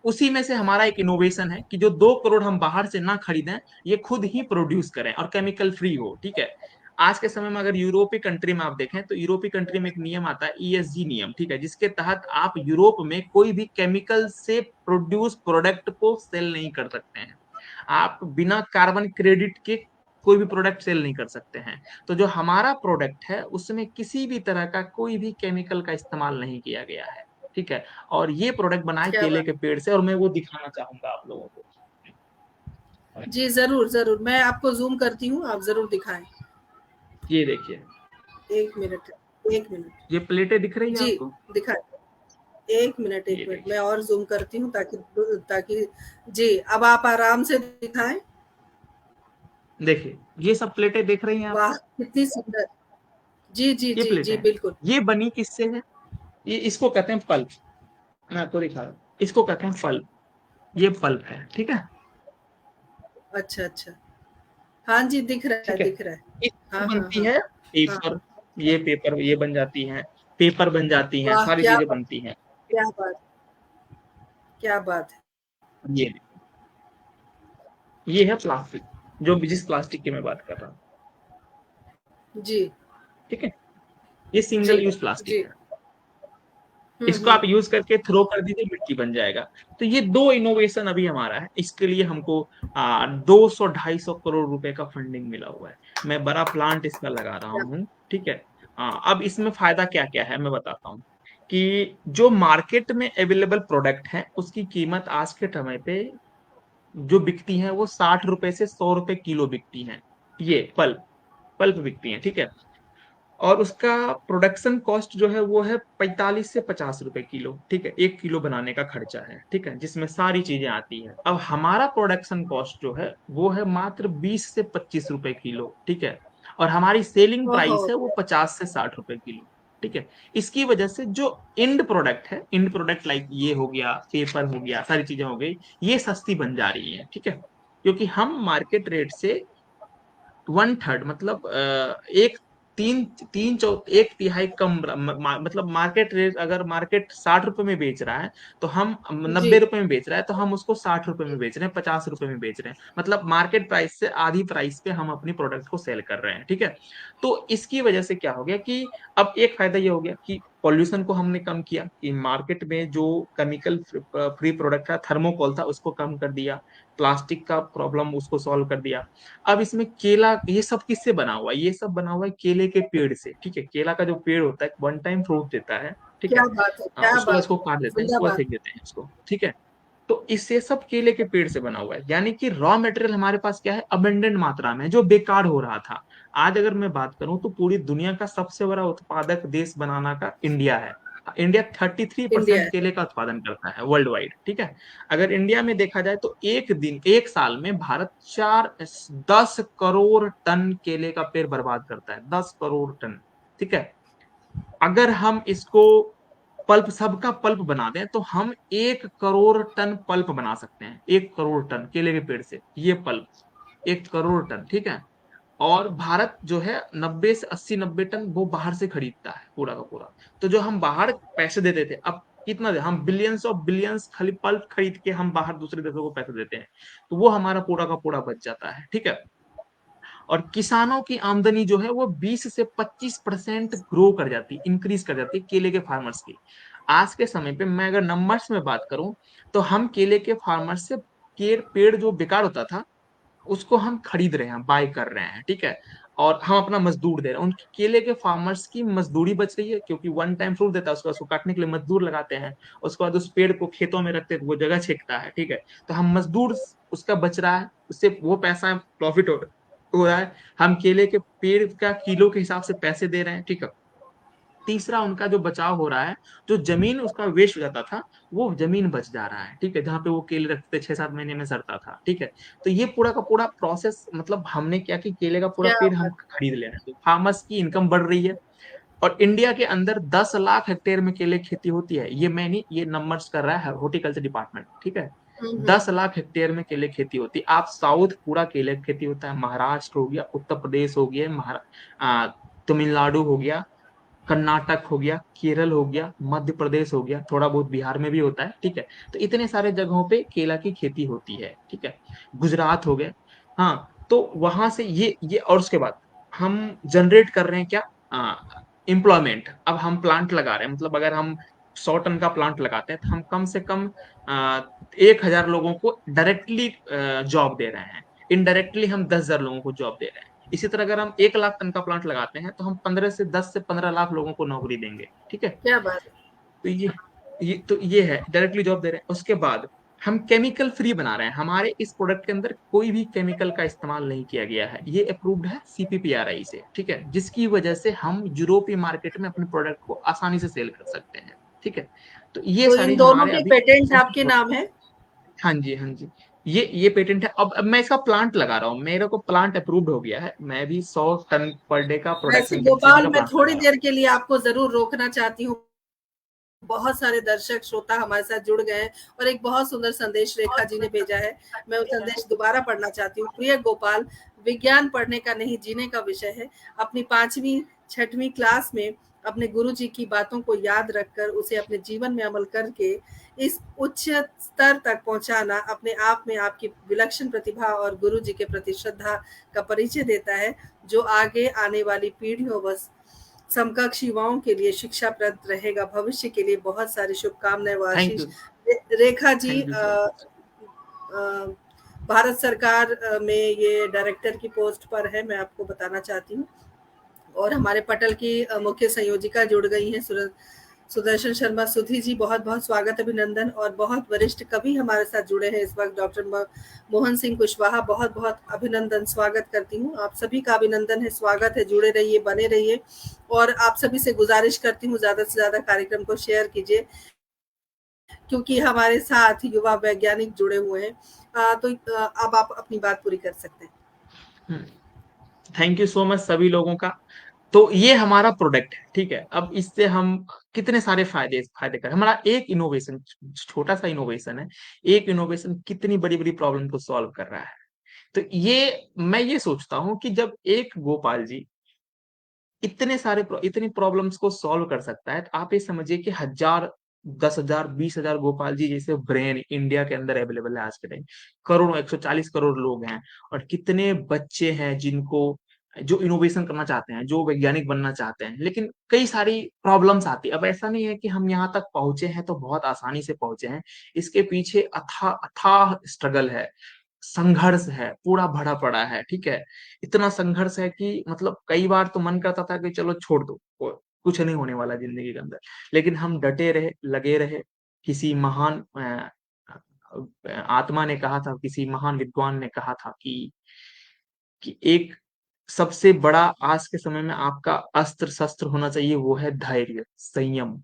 उसी में से हमारा एक इनोवेशन है कि जो 2 करोड़ हम बाहर से ना खरीदें, ये खुद ही प्रोड्यूस करें और केमिकल फ्री हो। ठीक है। आज के समय में अगर यूरोपीय कंट्री में आप देखें तो यूरोपीय कंट्री में एक नियम आता है, ईएसजी नियम। ठीक है। जिसके तहत आप यूरोप में कोई भी केमिकल से प्रोड्यूस प्रोडक्ट को सेल नहीं कर सकते हैं। आप बिना कार्बन क्रेडिट के कोई भी प्रोडक्ट सेल नहीं कर सकते हैं। तो जो हमारा प्रोडक्ट है उसमें किसी भी तरह का कोई भी केमिकल का इस्तेमाल नहीं किया गया है। ठीक है। और ये प्रोडक्ट बना है क्या केले बात। के पेड़ से, और मैं वो दिखाना चाहूंगा आप लोगों को। जी जरूर जरूर, मैं आपको जूम करती हूँ, आप जरूर दिखाएं। ये देखिए, 1 मिनट, 1 मिनट। ये प्लेटें दिख रही है जी आपको? दिखाएं। एक मिनट, ये 1 मिनट, मैं देखिए, और जूम करती हूँ ताकि ताकि जी अब आप आराम से दिखाएं। देखिए ये सब प्लेटें देख रही हैं वाह आपको? कितनी सुंदर। जी जी ये जी प्लेटें जी हैं। बिल्कुल। ये बनी किससे है? ये इसको कहते हैं पल्प। मैं आपको दिखा रहा हूँ, इसको कहते हैं पल्प। ये पल्प है। ठीक है। अच्छा अच्छा, हाँ जी दिख रहा है, ठीक है। दिख रहा है। इससे हाँ हाँ बनती हाँ है हाँ। पेपर। ये पेपर, ये बन जाती है, पेपर बन जाती हैं, वाह सारी क्या चीजें बात, बनती हैं। क्या बात, क्या बात है। ये ये है प्लास्टिक, जो जिस प्लास्टिक की मैं बात कर रहा हूँ। जी ठीक है। ये जी सिंगल यूज प्लास्टिक जी। है। इसको आप यूज करके थ्रो कर दीजिए, मिट्टी बन जाएगा। तो ये दो इनोवेशन अभी हमारा है। इसके लिए हमको 200-250 करोड़ रुपए का फंडिंग मिला हुआ है। मैं बड़ा प्लांट इसका लगा रहा क्या, हूँ। ठीक है। अब इसमें फायदा क्या क्या है मैं बताता हूँ। कि जो मार्केट में अवेलेबल प्रोडक्ट है उसकी कीमत आज के समय पे जो बिकती है वो 60 रुपए से 100 रुपए किलो बिकती है। ये पल्प पल्प बिकती है। ठीक है। और उसका प्रोडक्शन कॉस्ट जो है वो है 45 से 50 रुपए किलो। ठीक है। 1 किलो बनाने का खर्चा है। ठीक है। जिसमें सारी चीजें आती है। अब हमारा प्रोडक्शन कॉस्ट जो है वो है मात्र 20 से 25 रुपए किलो। ठीक है। और हमारी सेलिंग ओहो, प्राइस है वो 50 से 60 रुपए किलो। ठीक है। इसकी वजह से जो इंड प्रोडक्ट है, इंड प्रोडक्ट लाइक ये हो गया, पेपर हो गया, सारी चीजें हो गई, ये सस्ती बन जा रही है। ठीक है। क्योंकि हम मार्केट रेट से 1/3 मतलब एक तीन तीन चौ एक तिहाई कम मतलब मार्केट रेट, अगर मार्केट 60 रुपए में बेच रहा है तो हम जी 90 रुपए में बेच रहा है, तो हम उसको 60 रुपए में बेच रहे हैं, 50 रुपए में बेच रहे हैं। मतलब मार्केट प्राइस से आधी प्राइस पे हम अपनी प्रोडक्ट को सेल कर रहे हैं। ठीक है। तो इसकी वजह से क्या हो गया कि अब एक फायदा ये हो गया कि पॉल्यूशन को हमने कम किया, कि मार्केट में जो केमिकल फ्री प्रोडक्ट था, थर्मोकोल था, उसको कम कर दिया। प्लास्टिक का प्रॉब्लम उसको सॉल्व कर दिया। अब इसमें केला, ये सब किससे बना हुआ है? ये सब बना हुआ है केले के पेड़ से। ठीक है। केला का जो पेड़ होता है वन टाइम फ्रूट देता है। ठीक क्या है। बात है, क्या उसके बाद बात इसको है, काट देते हैं, उसके बाद जिंदाबाद। फेंक देते हैं इसको। ठीक है। तो इससे सब केले के पेड़ से बना हुआ है, यानी कि रॉ मटेरियल हमारे पास क्या है, अबेंडेंट मात्रा में, जो बेकार हो रहा था। आज अगर मैं बात करूं तो पूरी दुनिया का सबसे बड़ा उत्पादक देश बनाना का इंडिया है। इंडिया 33% इंडिया केले का उत्पादन करता है वर्ल्ड वाइड। ठीक है। अगर इंडिया में देखा जाए तो एक साल में भारत 10 करोड़ टन केले का पेड़ बर्बाद करता है, 10 करोड़ टन। ठीक है। अगर हम इसको पल्प, सबका पल्प बना दें तो हम 1 करोड़ टन पल्प बना सकते हैं। 1 करोड़ टन केले के पेड़ से ये पल्प, 1 करोड़ टन। ठीक है। और भारत जो है 90 से 80 90 टन वो बाहर से खरीदता है पूरा का पूरा। तो जो हम बाहर पैसे देते थे, अब कितना दे, हम बिलियंस ऑफ बिलियंस खाली पल्प खरीद के हम बाहर दूसरे देशों को पैसे देते हैं। तो वो हमारा पूरा का पूरा बच जाता है। ठीक है। और किसानों की आमदनी जो है वो 20 से 25% ग्रो कर जाती है, इंक्रीज कर जाती है केले के फार्मर्स की। आज के समय पे मैं अगर नंबर्स में बात करूं तो हम केले के फार्मर्स से पेड़ जो बेकार होता था उसको हम खरीद रहे हैं, बाय कर रहे हैं। ठीक है। और हम अपना मजदूर दे रहे हैं। उनके केले के फार्मर्स की मजदूरी बच रही है, क्योंकि वन टाइम फ्रूट देता है, उसको काटने के लिए मजदूर लगाते हैं, उसके बाद उस पेड़ को खेतों में रखते हैं, वो जगह छेकता है, ठीक है। तो हम मजदूर उसका बच रहा है, उससे वो पैसा प्रॉफिट हो रहा है। हम केले के पेड़ का किलो के हिसाब से पैसे दे रहे हैं, ठीक है। तीसरा, उनका जो बचाव हो रहा है, जो जमीन उसका वेस्ट हो जाता था, वो जमीन बच जा रहा है, ठीक है, जहाँ पे वो केले रखते थे 6-7 महीने में सड़ता था, ठीक है। तो ये पूरा का पूरा प्रोसेस, मतलब हमने क्या कि केले का पूरा क्या पेड़ हम बात। खरीद ले रहे हैं, तो फार्मर्स की इनकम बढ़ रही है। और इंडिया के अंदर 10 लाख हेक्टेयर में केले की खेती होती है, ये मैं नहीं, ये नंबर्स कर रहा है हॉर्टिकल्चर डिपार्टमेंट, ठीक है। हम्म। 10 लाख हेक्टेयर में केले खेती होती है। आप साउथ पूरा केले की खेती होता है, महाराष्ट्र हो गया, उत्तर प्रदेश हो गया, तमिलनाडु हो गया, कर्नाटक हो गया, केरल हो गया, मध्य प्रदेश हो गया, थोड़ा बहुत बिहार में भी होता है, ठीक है। तो इतने सारे जगहों पे केला की खेती होती है, ठीक है। गुजरात हो गया। हाँ, तो वहां से ये और उसके बाद हम जनरेट कर रहे हैं क्या, एम्प्लॉयमेंट। अब हम प्लांट लगा रहे हैं, मतलब अगर हम 100 टन का प्लांट लगाते हैं, तो हम कम से कम 1,000 लोगों को डायरेक्टली जॉब दे रहे हैं। इनडायरेक्टली हम 10,000 लोगों को जॉब दे रहे हैं। इसी तरह अगर हम 1 लाख टन का प्लांट लगाते हैं, तो हम 10 से 15 लाख लोगों को नौकरी देंगे, ठीक है। क्या बात है। तो ये है, डायरेक्टली जॉब दे रहे हैं। उसके बाद हम केमिकल फ्री बना रहे हैं। हमारे इस प्रोडक्ट के अंदर कोई भी केमिकल का इस्तेमाल नहीं किया गया है। ये अप्रूव्ड है CPPRI से, ठीक है, जिसकी वजह से हम यूरोपीय मार्केट में अपने प्रोडक्ट को आसानी से सेल कर सकते हैं, ठीक है। तो ये तो इन सारी दोनों हमारे के अभी पेटेंट आपके नाम है? हाँ जी, हाँ जी। ये पेटेंट है। अब मैं इसका प्लांट लगा रहा हूँ, मेरे को प्लांट अप्रूव्ड हो गया है। मैं भी 100 टन पर डे का वैसे प्रोडक्शन कैपेसिटी गोपाल, का मैं प्लांट लगा थोड़ी रहा देर के लिए आपको जरूर रोकना चाहती हूँ। बहुत सारे दर्शक श्रोता हमारे साथ जुड़ गए हैं और एक बहुत सुंदर संदेश रेखा जी ने भेजा है। मैं वो संदेश दोबारा पढ़ना चाहती हूँ। प्रिय गोपाल, विज्ञान पढ़ने का नहीं जीने का विषय है। अपनी 5वीं 6वीं क्लास में अपने गुरु जी की बातों को याद रखकर उसे अपने जीवन में अमल करके इस उच्च स्तर तक पहुंचाना अपने आप में आपकी विलक्षण प्रतिभा और गुरु जी के प्रति श्रद्धा का परिचय देता है, जो आगे आने वाली पीढ़ियों व समकक्ष युवाओं के लिए शिक्षाप्रद रहेगा। भविष्य के लिए बहुत सारी शुभकामनाएं व thank Ashish. You. Rekha ji thank you sir. Bharat सरकार में ये डायरेक्टर की पोस्ट पर है, मैं आपको बताना चाहती हूँ। और हमारे पटल की मुख्य संयोजिका जुड़ गई हैं, सुदर्शन शर्मा सुधी जी, बहुत बहुत स्वागत, अभिनंदन। और बहुत वरिष्ठ कवि हमारे साथ जुड़े हैं इस वक्त, डॉक्टर मोहन सिंह कुशवाहा, बहुत बहुत अभिनंदन, स्वागत करती हूँ। आप सभी का अभिनंदन है, स्वागत है, जुड़े रहिए, बने रहिए। और आप सभी से गुजारिश करती हूँ, ज्यादा से ज्यादा कार्यक्रम को शेयर कीजिए, क्योंकि हमारे साथ युवा वैज्ञानिक जुड़े हुए हैं। तो अब आप अपनी बात पूरी कर सकते हैं। थैंक यू सो मच सभी लोगों का। तो ये हमारा प्रोडक्ट है, ठीक है। अब इससे हम कितने सारे फायदे फायदे कर, हमारा एक इनोवेशन, छोटा सा इनोवेशन है, एक इनोवेशन कितनी बड़ी बड़ी प्रॉब्लम को सॉल्व कर रहा है। तो मैं ये सोचता हूँ कि जब एक गोपाल जी इतनी प्रॉब्लम्स को सॉल्व कर सकता है, तो आप ये समझिए कि 1,000, 10,000, 20,000 गोपाल जी जैसे ब्रेन इंडिया के अंदर अवेलेबल है आज के टाइम। करोड़ों, 140 करोड़ लोग हैं, और कितने बच्चे हैं जिनको, जो इनोवेशन करना चाहते हैं, जो वैज्ञानिक बनना चाहते हैं, लेकिन कई सारी प्रॉब्लम्स आती है। अब ऐसा नहीं है कि हम यहाँ तक पहुंचे हैं तो बहुत आसानी से पहुंचे हैं। इसके पीछे अथाह अथाह स्ट्रगल है, संघर्ष है, पूरा भरा पड़ा है, ठीक है। इतना संघर्ष है कि मतलब कई बार तो मन करता था कि चलो छोड़ दो, कुछ नहीं होने वाला जिंदगी के अंदर। लेकिन हम डटे रहे, लगे रहे। किसी महान आत्मा ने कहा था, किसी महान विद्वान ने कहा था कि एक सबसे बड़ा आज के समय में आपका अस्त्र शस्त्र होना चाहिए, वो है धैर्य, संयम।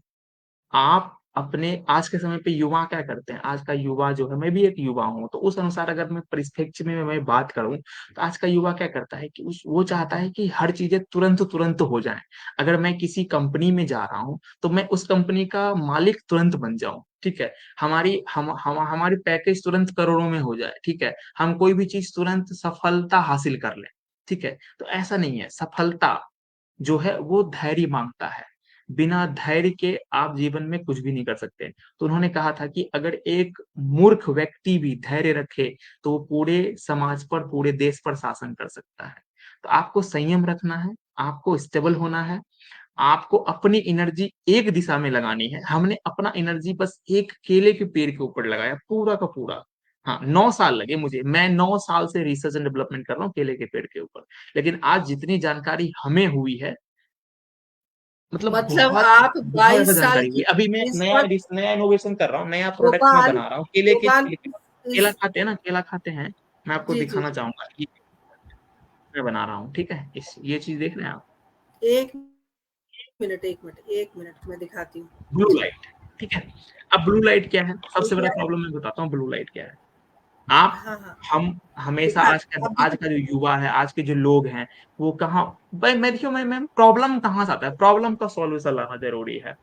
आप अपने आज के समय पे युवा क्या करते हैं, आज का युवा जो है, मैं भी एक युवा हूँ, तो उस अनुसार अगर मैं परिप्रेक्ष्य में मैं बात करूं, तो आज का युवा क्या करता है कि वो चाहता है कि हर चीजें तुरंत तुरंत हो जाएं। अगर मैं किसी कंपनी में जा रहा हूं, तो मैं उस कंपनी का मालिक तुरंत बन जाऊं, ठीक है। हमारी पैकेज तुरंत करोड़ों में हो जाए, ठीक है। हम कोई भी चीज तुरंत सफलता हासिल कर लें, ठीक है। तो ऐसा नहीं है, सफलता जो है वो धैर्य मांगता है। बिना धैर्य के आप जीवन में कुछ भी नहीं कर सकते। तो उन्होंने कहा था कि अगर एक मूर्ख व्यक्ति भी धैर्य रखे, तो वो पूरे समाज पर, पूरे देश पर शासन कर सकता है। तो आपको संयम रखना है, आपको स्टेबल होना है, आपको अपनी एनर्जी एक दिशा में लगानी है। हमने अपना एनर्जी बस एक केले के पेड़ के ऊपर लगाया, पूरा का पूरा। हाँ 9 साल लगे मुझे, मैं 9 साल से रिसर्च एंड डेवलपमेंट कर रहा हूँ केले के पेड़ के ऊपर। लेकिन आज जितनी जानकारी हमें हुई है, मतलब मतलब बहुत आप बहुत ज्यादा 22 साल जानकारी हुई। की अभी मैं इस नया वक्त नया इनोवेशन कर रहा हूँ, नया प्रोडक्ट मैं गोपाल बना रहा हूँ केले के गोपाल छिलके। इस केला खाते हैं ना, केला खाते हैं, मैं आपको जी जी दिखाना जी चाहूंगा कि मैं बना रहा हूँ, ठीक है। इस ये चीज देख रहे हैं आप, एक एक मिनट मैं दिखाती हूँ ब्लू जी लाइट, ठीक है। अब ब्लू लाइट क्या है, ये सबसे बड़ा क्या है प्रॉब्लम मैं बताता हूँ ब्लू लाइट क्या है। आप हाँ हाँ हम हमेशा दिखा अब आज का दिखा जो युवा है, आज के जो लोग हैं, वो कहाँ, भाई मैं देखियो मैं प्रॉब्लम कहाँ से आता है, प्रॉब्लम का सॉल्यूशन लाना जरूरी है।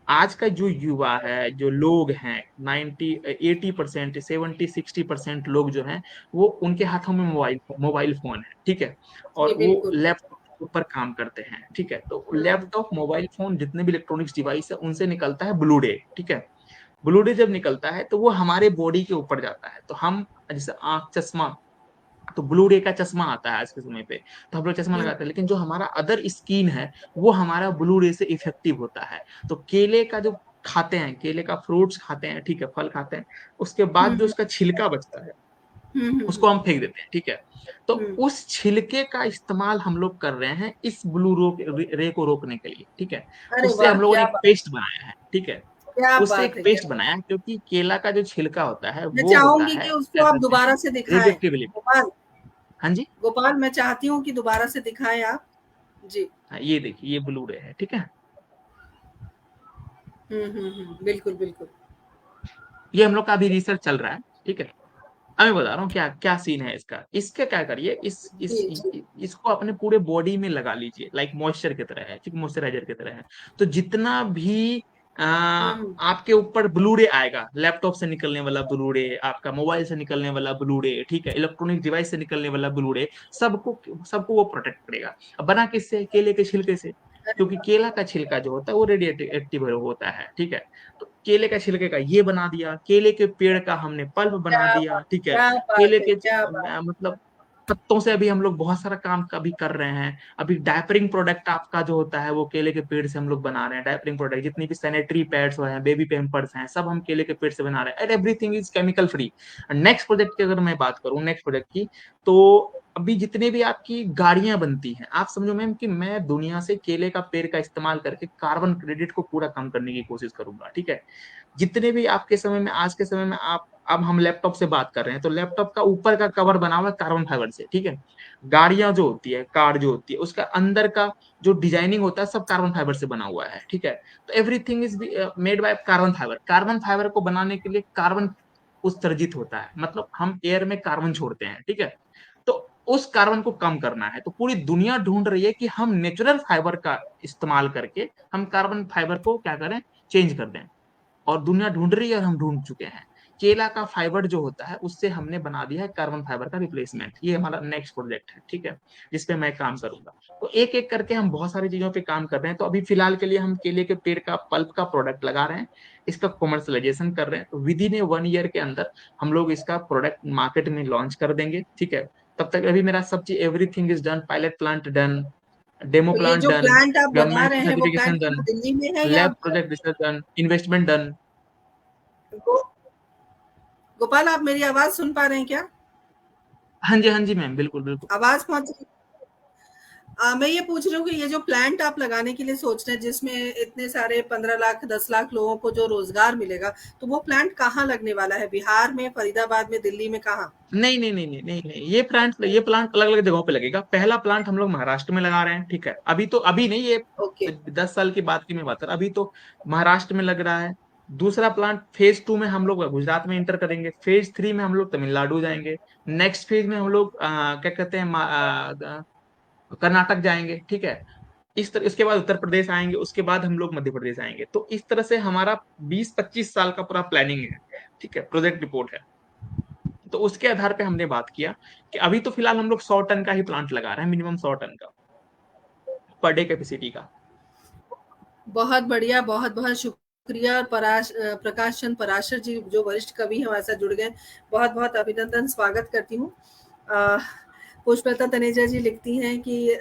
आज का जो युवा है, जो लोग हैं, 80% 70-60% लोग जो हैं, वो उनके हाथों में मोबाइल फोन है, ठीक है। जी और वो बिल्कुल लैपटॉप के ऊपर काम करते हैं, ठीक है। तो हम्म लैपटॉप, मोबाइल फोन, जितने भी इलेक्ट्रॉनिक्स डिवाइस है, उनसे निकलता है ब्लू रे, ठीक है। ब्लू रे जब निकलता है तो वो हमारे बॉडी के ऊपर जाता है। तो हम जैसे आंख, चश्मा, तो ब्लू रे का चश्मा आता है आज के समय पे, तो हम लोग चश्मा हम्म लगाते हैं। लेकिन जो हमारा अदर स्किन है, वो हमारा ब्लू रे से इफेक्टिव होता है। तो केले का जो खाते हैं, केले का फ्रूट्स खाते हैं, ठीक है, फल खाते हैं, उसके बाद जो हम्म उसका छिलका बचता है, हम्म हम्म उसको हम्म हम फेंक देते हैं, ठीक है। तो हम्म, उस छिलके का इस्तेमाल हम लोग कर रहे हैं इस रे को रोकने के लिए, ठीक है। अरे उससे वाह हम लोगों ने एक पेस्ट बनाया है, ठीक है। क्या उससे बात एक है क्या पेस्ट बात बनाया है, क्योंकि केला का जो छिलका होता है मैं वो होता चाहूंगी है, कि क्या उसको आप कहते हैं, दोबारा से दिखाएं रेडियोएक्टिविटी। गोपाल हाँ जी। गोपाल मैं चाहती हूँ कि दोबारा से दिखाएं आप जी हाँ, ये देखिए, ये ब्लू रे है, ठीक है। बिल्कुल बिल्कुल ये हम लोग का अभी रिसर्च चल रहा है, ठीक है। अब मैं बता रहा हूँ क्या क्या सीन है इसका। इसके क्या करिए, जी जी इसको अपने पूरे बॉडी में लगा लीजिए, लाइक मॉइस्चर की तरह है, ठीक, मॉइस्चराइजर की तरह है। तो जितना भी हम्म आपके ऊपर ब्लू रे आएगा, लैपटॉप से निकलने वाला ब्लू रे, आपका मोबाइल से निकलने वाला ब्लू रे, ठीक है, इलेक्ट्रॉनिक डिवाइस से निकलने वाला ब्लू रे, सबको सबको वो प्रोटेक्ट करेगा। अब बना किससे, केले के छिलके से। अरे क्योंकि केला का छिलका जो होता है वो रेडियो एक्टिव होता है, ठीक है। तो केले का छिलके का ये बना दिया, केले के पेड़ का हमने पल्प बना दिया, ठीक है। क्या बात केले है के क्या बात मतलब पत्तों से अभी हम लोग बहुत सारा काम का भी कर रहे हैं। अभी डायपरिंग प्रोडक्ट आपका जो होता है, वो केले के पेड़ से हम लोग बना रहे हैं। डायपरिंग प्रोडक्ट, जितनी भी सैनिटरी पैड्स हैं, बेबी पैम्पर्स हैं, सब हम केले के पेड़ से बना रहे हैं, and everything is chemical free. Next project की अगर मैं बात करूं, नेक्स्ट प्रोजेक्ट की, तो अभी जितने भी आपकी गाड़ियां बनती हैं, आप समझो मैम कि मैं दुनिया से केले का पेड़ का इस्तेमाल करके कार्बन क्रेडिट को पूरा कम करने की कोशिश करूंगा, ठीक है। जितने भी आपके समय में, आज के समय में, आप अब हम लैपटॉप से बात कर रहे हैं, तो लैपटॉप का ऊपर का कवर बना हुआ है कार्बन फाइबर से, ठीक है। गाड़ियां जो होती है, कार जो होती है, उसका अंदर का जो डिजाइनिंग होता है, सब कार्बन फाइबर से बना हुआ है, ठीक है। तो everything is made by carbon fibre. Carbon fibre को बनाने के लिए कार्बन उत्सर्जित होता है, मतलब हम एयर में कार्बन छोड़ते हैं, ठीक है। तो उस कार्बन को कम करना है, तो पूरी दुनिया ढूंढ रही है कि हम नेचुरल फाइबर का इस्तेमाल करके हम कार्बन फाइबर को क्या करें, चेंज कर दें। और दुनिया ढूंढ रही है और हम ढूंढ चुके हैं। केला का फाइबर जो होता है, उससे हमने बना दिया है कार्बन फाइबर का रिप्लेसमेंट। ये हमारा नेक्स्ट प्रोजेक्ट है, ठीक है, जिसपे मैं काम करूंगा। तो एक एक करके हम बहुत सारी चीजों पे काम कर रहे हैं। तो अभी फिलहाल के लिए हम केले के पेड़ का पल्प का प्रोडक्ट लगा रहे हैं, इसका कॉमर्शलाइजेशन कर रहे हैं। तो विद इन ए 1 ईयर के अंदर हम लोग इसका प्रोडक्ट मार्केट में लॉन्च कर देंगे, ठीक है। तब तक अभी मेरा सब चीज, everything is done, pilot plant done, demo तो ये प्लांट जो डन, प्लांट आप बना गवर्नमेंट रहे की हैं वो सर्टिफिकेशन प्लांट डन, कहाँ दिल्ली में है या lab project research done, investment done. Go, Gopal आप मेरी आवाज सुन पा रहे हैं क्या हाँ जी, हाँ जी मैम, बिल्कुल बिल्कुल। आवाज पहुंच रही मैं ये पूछ रही हूँ कि ये जो प्लांट आप लगाने के लिए सोच रहे हैं जिसमें इतने सारे 15 लाख 10 लाख लोगों को जो रोजगार मिलेगा तो वो प्लांट कहाँ लगने वाला है बिहार में फरीदाबाद में दिल्ली में कहाँ नहीं नहीं नहीं नहीं नहीं नहीं, ये प्लांट अलग अलग जगहों पे लगेगा। पहला प्लांट हम लोग महाराष्ट्र में लगा रहे हैं, ठीक है। अभी नहीं, ये ओके 10 साल की बात की मैं बात कर रहा हूं। अभी तो महाराष्ट्र में लग रहा है। दूसरा प्लांट फेज 2 में हम लोग गुजरात में इंटर करेंगे। फेज 3 में हम लोग तमिलनाडु जाएंगे। नेक्स्ट फेज में हम लोग क्या कहते हैं, कर्नाटक जाएंगे, ठीक है। इस तरह, इसके बाद उत्तर प्रदेश आएंगे, उसके बाद हम लोग मध्य प्रदेश आएंगे। तो इस तरह से हमारा 20-25 साल का पूरा प्लानिंग है, ठीक है, प्रोजेक्ट रिपोर्ट है। तो उसके आधार पे हमने बात किया कि अभी तो फिलहाल हम लोग 100 टन का ही प्लांट लगा रहे हैं, मिनिमम 100 टन का पर डे कैपेसिटी का। बहुत बढ़िया बहुत बहुत शुक्रिया और प्रकाश चंद पराशर जी जो वरिष्ठ कवि हमारे साथ जुड़ गए बहुत बहुत अभिनंदन स्वागत करती हूँ पुष्पलता तनेजा जी लिखती हैं कि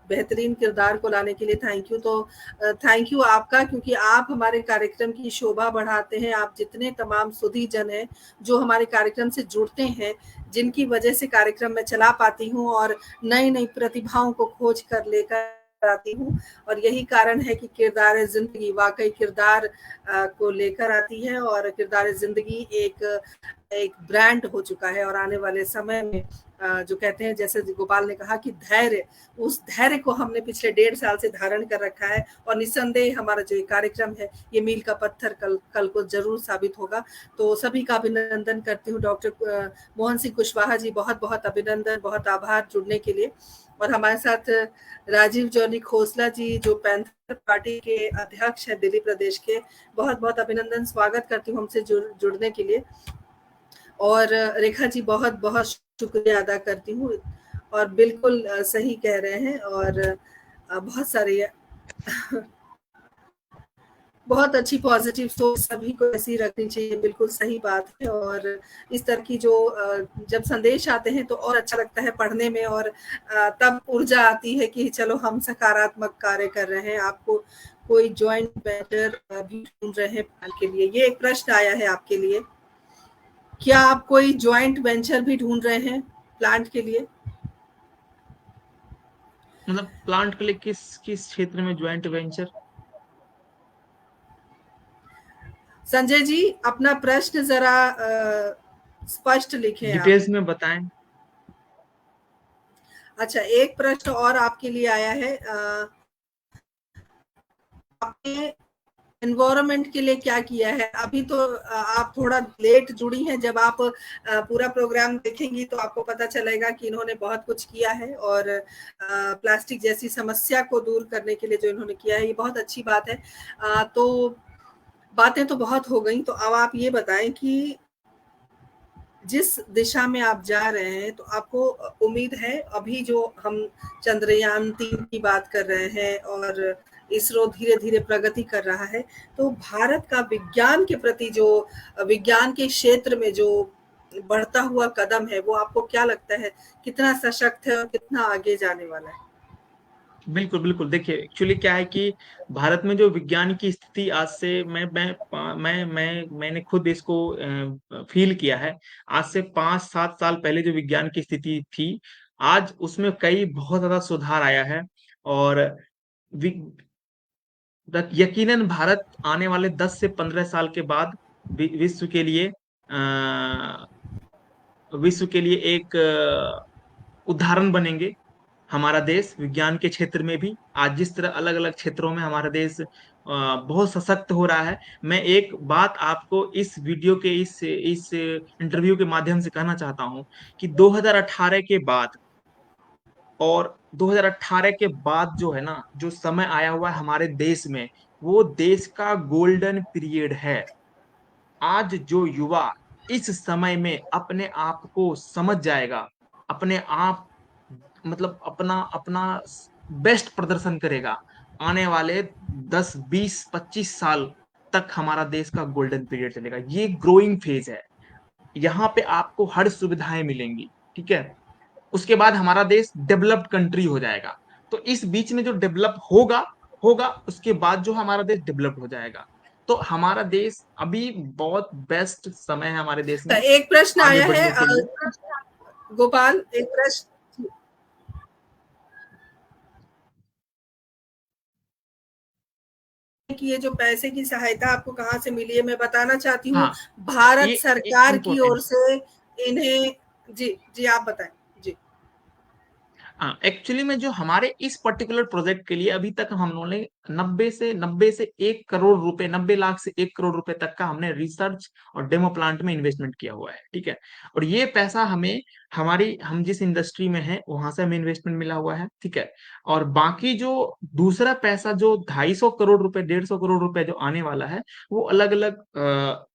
बेहतरीन किरदार को लाने के लिए थैंक यू। तो थैंक यू आपका, क्योंकि आप हमारे कार्यक्रम की शोभा बढ़ाते हैं। आप जितने तमाम सुधी जन हैं जो हमारे कार्यक्रम से जुड़ते हैं, जिनकी वजह से कार्यक्रम में चला पाती हूँ और नई नई प्रतिभाओं को खोज कर लेकर आती हूँ। और यही कारण है कि किरदार जिंदगी वाकई किरदार को लेकर आती है, और किरदार जिंदगी एक ब्रांड हो चुका है। और आने वाले समय में जो कहते हैं, जैसे गोपाल ने कहा कि धैर्य, उस धैर्य को हमने पिछले 1.5 साल से धारण कर रखा है, और निस्संदेह हमारा जो ये कार्यक्रम है ये मील का पत्थर कल को जरूर साबित होगा। तो सभी का अभिनंदन करती हूँ। डॉक्टर मोहन सिंह कुशवाहा जी, बहुत बहुत अभिनंदन, बहुत आभार जुड़ने के लिए। और हमारे साथ राजीव जॉनी खोसला जी, जो पैंथर पार्टी के अध्यक्ष हैं दिल्ली प्रदेश के, बहुत बहुत अभिनंदन, स्वागत करती हूँ हमसे जुड़ने के लिए। और रेखा जी, बहुत बहुत शुक्रिया अदा करती हूँ, और बिल्कुल सही कह रहे हैं। और बहुत सारे बहुत अच्छी पॉजिटिव सोच सभी को ऐसी रखनी चाहिए, बिल्कुल सही बात है। और इस तरह की जो जब संदेश आते हैं तो और अच्छा लगता है पढ़ने में, और तब ऊर्जा आती है कि चलो हम सकारात्मक कार्य कर रहे हैं। आपको कोई जॉइंट वेंचर भी ढूंढ रहे हैं प्लान के लिए? ये एक प्रश्न आया है आपके लिए, क्या आप कोई जॉइंट वेंचर भी ढूंढ रहे हैं प्लांट के लिए? मतलब प्लांट के लिए किस किस क्षेत्र में ज्वाइंट वेंचर? संजय जी, अपना प्रश्न जरा स्पष्ट लिखें आप। डिटेल्स में बताएं। अच्छा, एक प्रश्न और आपके लिए आया है। आपने एनवायरनमेंट के लिए क्या किया है? अभी तो आप थोड़ा लेट जुड़ी हैं, जब आप पूरा प्रोग्राम देखेंगी तो आपको पता चलेगा कि इन्होंने बहुत कुछ किया है, और प्लास्टिक जैसी समस्या को दूर करने के लिए जो इन्होंने किया है, ये बहुत अच्छी बात है। तो बातें तो बहुत हो गई, तो अब आप ये बताएं कि जिस दिशा में आप जा रहे हैं, तो आपको उम्मीद है, अभी जो हम चंद्रयान-3 की बात कर रहे हैं और इसरो धीरे-धीरे प्रगति कर रहा है, तो भारत का विज्ञान के प्रति जो विज्ञान के क्षेत्र में जो बढ़ता हुआ कदम है, वो आपको क्या लगता है कितना सशक्त है और कितना आगे जाने वाला है? बिल्कुल बिल्कुल, देखिए एक्चुअली क्या है कि भारत में जो विज्ञान की स्थिति आज से मैंने खुद इसको फील किया है। आज से 5-7 साल पहले जो विज्ञान की स्थिति थी, आज उसमें कई बहुत ज्यादा सुधार आया है। और वि- यकीनन भारत आने वाले 10 से 15 साल के बाद अ, विश्व के लिए एक उदाहरण बनेंगे। हमारा देश विज्ञान के क्षेत्र में भी आज जिस तरह अलग अलग क्षेत्रों में हमारा देश बहुत सशक्त हो रहा है। मैं एक बात आपको इस वीडियो के इस इंटरव्यू के माध्यम से कहना चाहता हूं कि 2018 के बाद और 2018 के बाद जो है ना, जो समय आया हुआ है हमारे देश में, वो देश का गोल्डन पीरियड है। आज जो युवा इस समय में अपने आप को समझ जाएगा, अपने आप मतलब अपना अपना बेस्ट प्रदर्शन करेगा, आने वाले 10-20-25 साल तक हमारा देश का गोल्डन पीरियड चलेगा। ये ग्रोइंग फेज है। यहाँ पे आपको हर सुविधाएं मिलेंगी, ठीक है। उसके बाद हमारा देश डेवलप्ड कंट्री हो जाएगा। तो इस बीच में जो डेवलप होगा होगा उसके बाद जो हमारा देश डेवलप हो जाएगा। तो हमारा देश अभी बहुत बेस्ट समय है हमारे देश तो में एक प्रश्न आगे आया है, बढ़ने के लिए। गोपाल, एक प्रश्न कि ये जो पैसे की सहायता आपको कहाँ से मिली है, मैं बताना चाहती हूँ, हाँ, भारत ये एक सरकार की इम्पोर्टेंट। ओर से इन्हें। जी जी, आप बताएं। जी। हाँ, एक्चुअली में जो हमारे इस पर्टिकुलर प्रोजेक्ट के लिए अभी तक हम लोगों ने 90 से 1 करोड़ रुपए, 90 लाख से 1 करोड़ रुपए तक का हमने रिसर्च और डेमो प्लांट में इन्वेस्टमेंट किया हुआ है, ठीक है। और ये पैसा हमें हम जिस इंडस्ट्री में है वहां से हमें इन्वेस्टमेंट मिला हुआ है, ठीक है। और बाकी जो दूसरा पैसा जो 250 करोड़ रुपए, 150 करोड़ रुपए जो आने वाला है, वो अलग अलग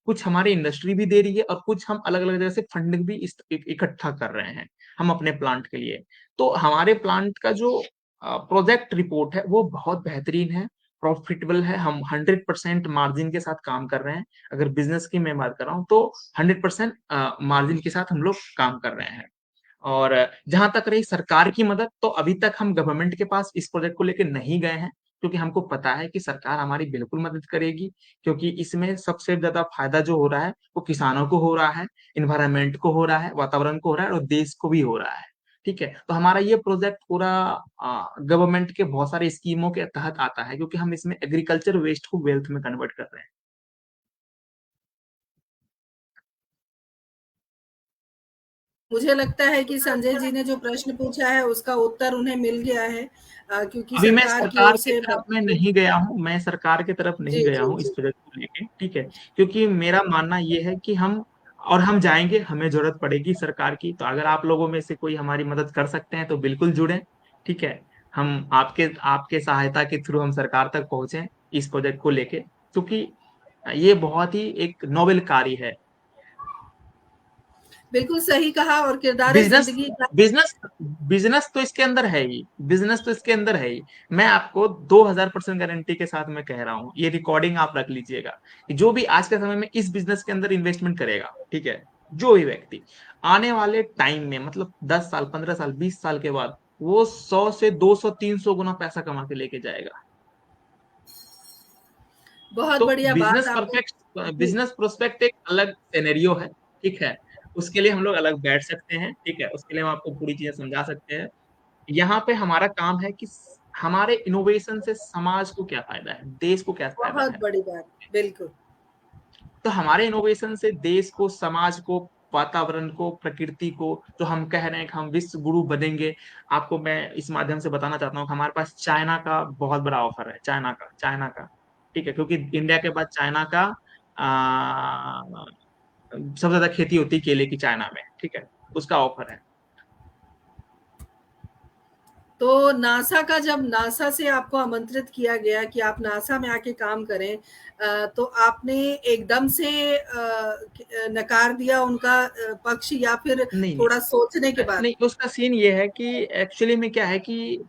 कुछ हमारी इंडस्ट्री भी दे रही है और कुछ हम अलग अलग जगह से फंडिंग भी इकट्ठा कर रहे हैं हम अपने प्लांट के लिए। तो हमारे प्लांट का जो प्रोजेक्ट रिपोर्ट है वो बहुत बेहतरीन है, प्रॉफिटेबल है। हम 100% मार्जिन के साथ काम कर रहे हैं। अगर बिजनेस की मैं बात कर रहा हूँ तो 100% मार्जिन के साथ हम लोग काम कर रहे हैं। और जहां तक रही सरकार की मदद, तो अभी तक हम गवर्नमेंट के पास इस प्रोजेक्ट को लेकर नहीं गए हैं, क्योंकि हमको पता है कि सरकार हमारी बिल्कुल मदद करेगी, क्योंकि इसमें सबसे ज्यादा फायदा जो हो रहा है वो किसानों को हो रहा है, इन्वायरमेंट को हो रहा है, वातावरण को हो रहा है और देश को भी हो रहा है। ठीक है, तो हमारा ये प्रोजेक्ट पूरा गवर्नमेंट के बहुत सारे स्कीमों के तहत आता है, क्योंकि हम इसमें एग्रीकल्चर वेस्ट को वेल्थ में कन्वर्ट कर रहे हैं। मुझे लगता है कि संजय जी ने जो प्रश्न पूछा है उसका उत्तर उन्हें मिल गया है, क्योंकि अभी मैं सरकार की सरकार ओर की से तरफ में नहीं गया हूँ, मैं सरकार की तरफ नहीं जी गया जी हूँ इस जी। प्रोजेक्ट को लेके, ठीक है, क्योंकि मेरा मानना ये है कि हम जाएंगे, हमें जरूरत पड़ेगी सरकार की, तो अगर आप लोगों में से कोई हमारी मदद कर सकते हैं तो बिल्कुल जुड़ें। ठीक है, हम आपके आपके सहायता के थ्रू हम सरकार तक पहुंचे इस प्रोजेक्ट को लेके, क्योंकि ये बहुत ही एक नोबेल कार्य है। बिल्कुल सही कहा, और किरदार बिजनेस जिंदगी का बिजनेस बिजनेस तो इसके अंदर है ही, बिजनेस तो इसके अंदर है ही। मैं आपको 2000% गारंटी के साथ मैं कह रहा हूँ, ये रिकॉर्डिंग आप रख लीजिएगा, कि जो भी आज के समय में इस बिजनेस के अंदर इन्वेस्टमेंट करेगा, ठीक है, जो भी व्यक्ति आने वाले टाइम में, मतलब 10 साल, 15 साल, 20 साल के बाद, वो 100 से 200, 300 गुना पैसा कमा के लेके जाएगा। बहुत तो बढ़िया बात आपने। जी। बिजनेस प्रोस्पेक्ट एक अलग सिनेरियो है, ठीक है, उसके लिए हम लोग अलग बैठ सकते हैं, ठीक है, उसके लिए हम आपको पूरी चीजें समझा सकते हैं। यहाँ पे हमारा काम है कि हमारे इनोवेशन से समाज को क्या फायदा है, देश को क्या फायदा बहुत है। बड़ी बात, बिल्कुल। तो हमारे इनोवेशन से देश को, समाज को, वातावरण को, प्रकृति को, जो हम कह रहे हैं कि हम विश्व गुरु बनेंगे, आपको मैं इस माध्यम से बताना चाहता हूँ कि हमारे पास चाइना का बहुत बड़ा ऑफर है, चाइना का, ठीक है, क्योंकि इंडिया के बाद चाइना का सबसे ज्यादा खेती होती है केले की चाइना में, ठीक है, उसका ऑफर है। तो नासा का, जब नासा से आपको आमंत्रित किया गया कि आप नासा में आके काम करें, तो आपने एकदम से नकार दिया उनका पक्ष, या फिर नहीं नहीं थोड़ा सोचने के बाद? नहीं, उसका सीन ये है कि एक्चुअली में क्या है कि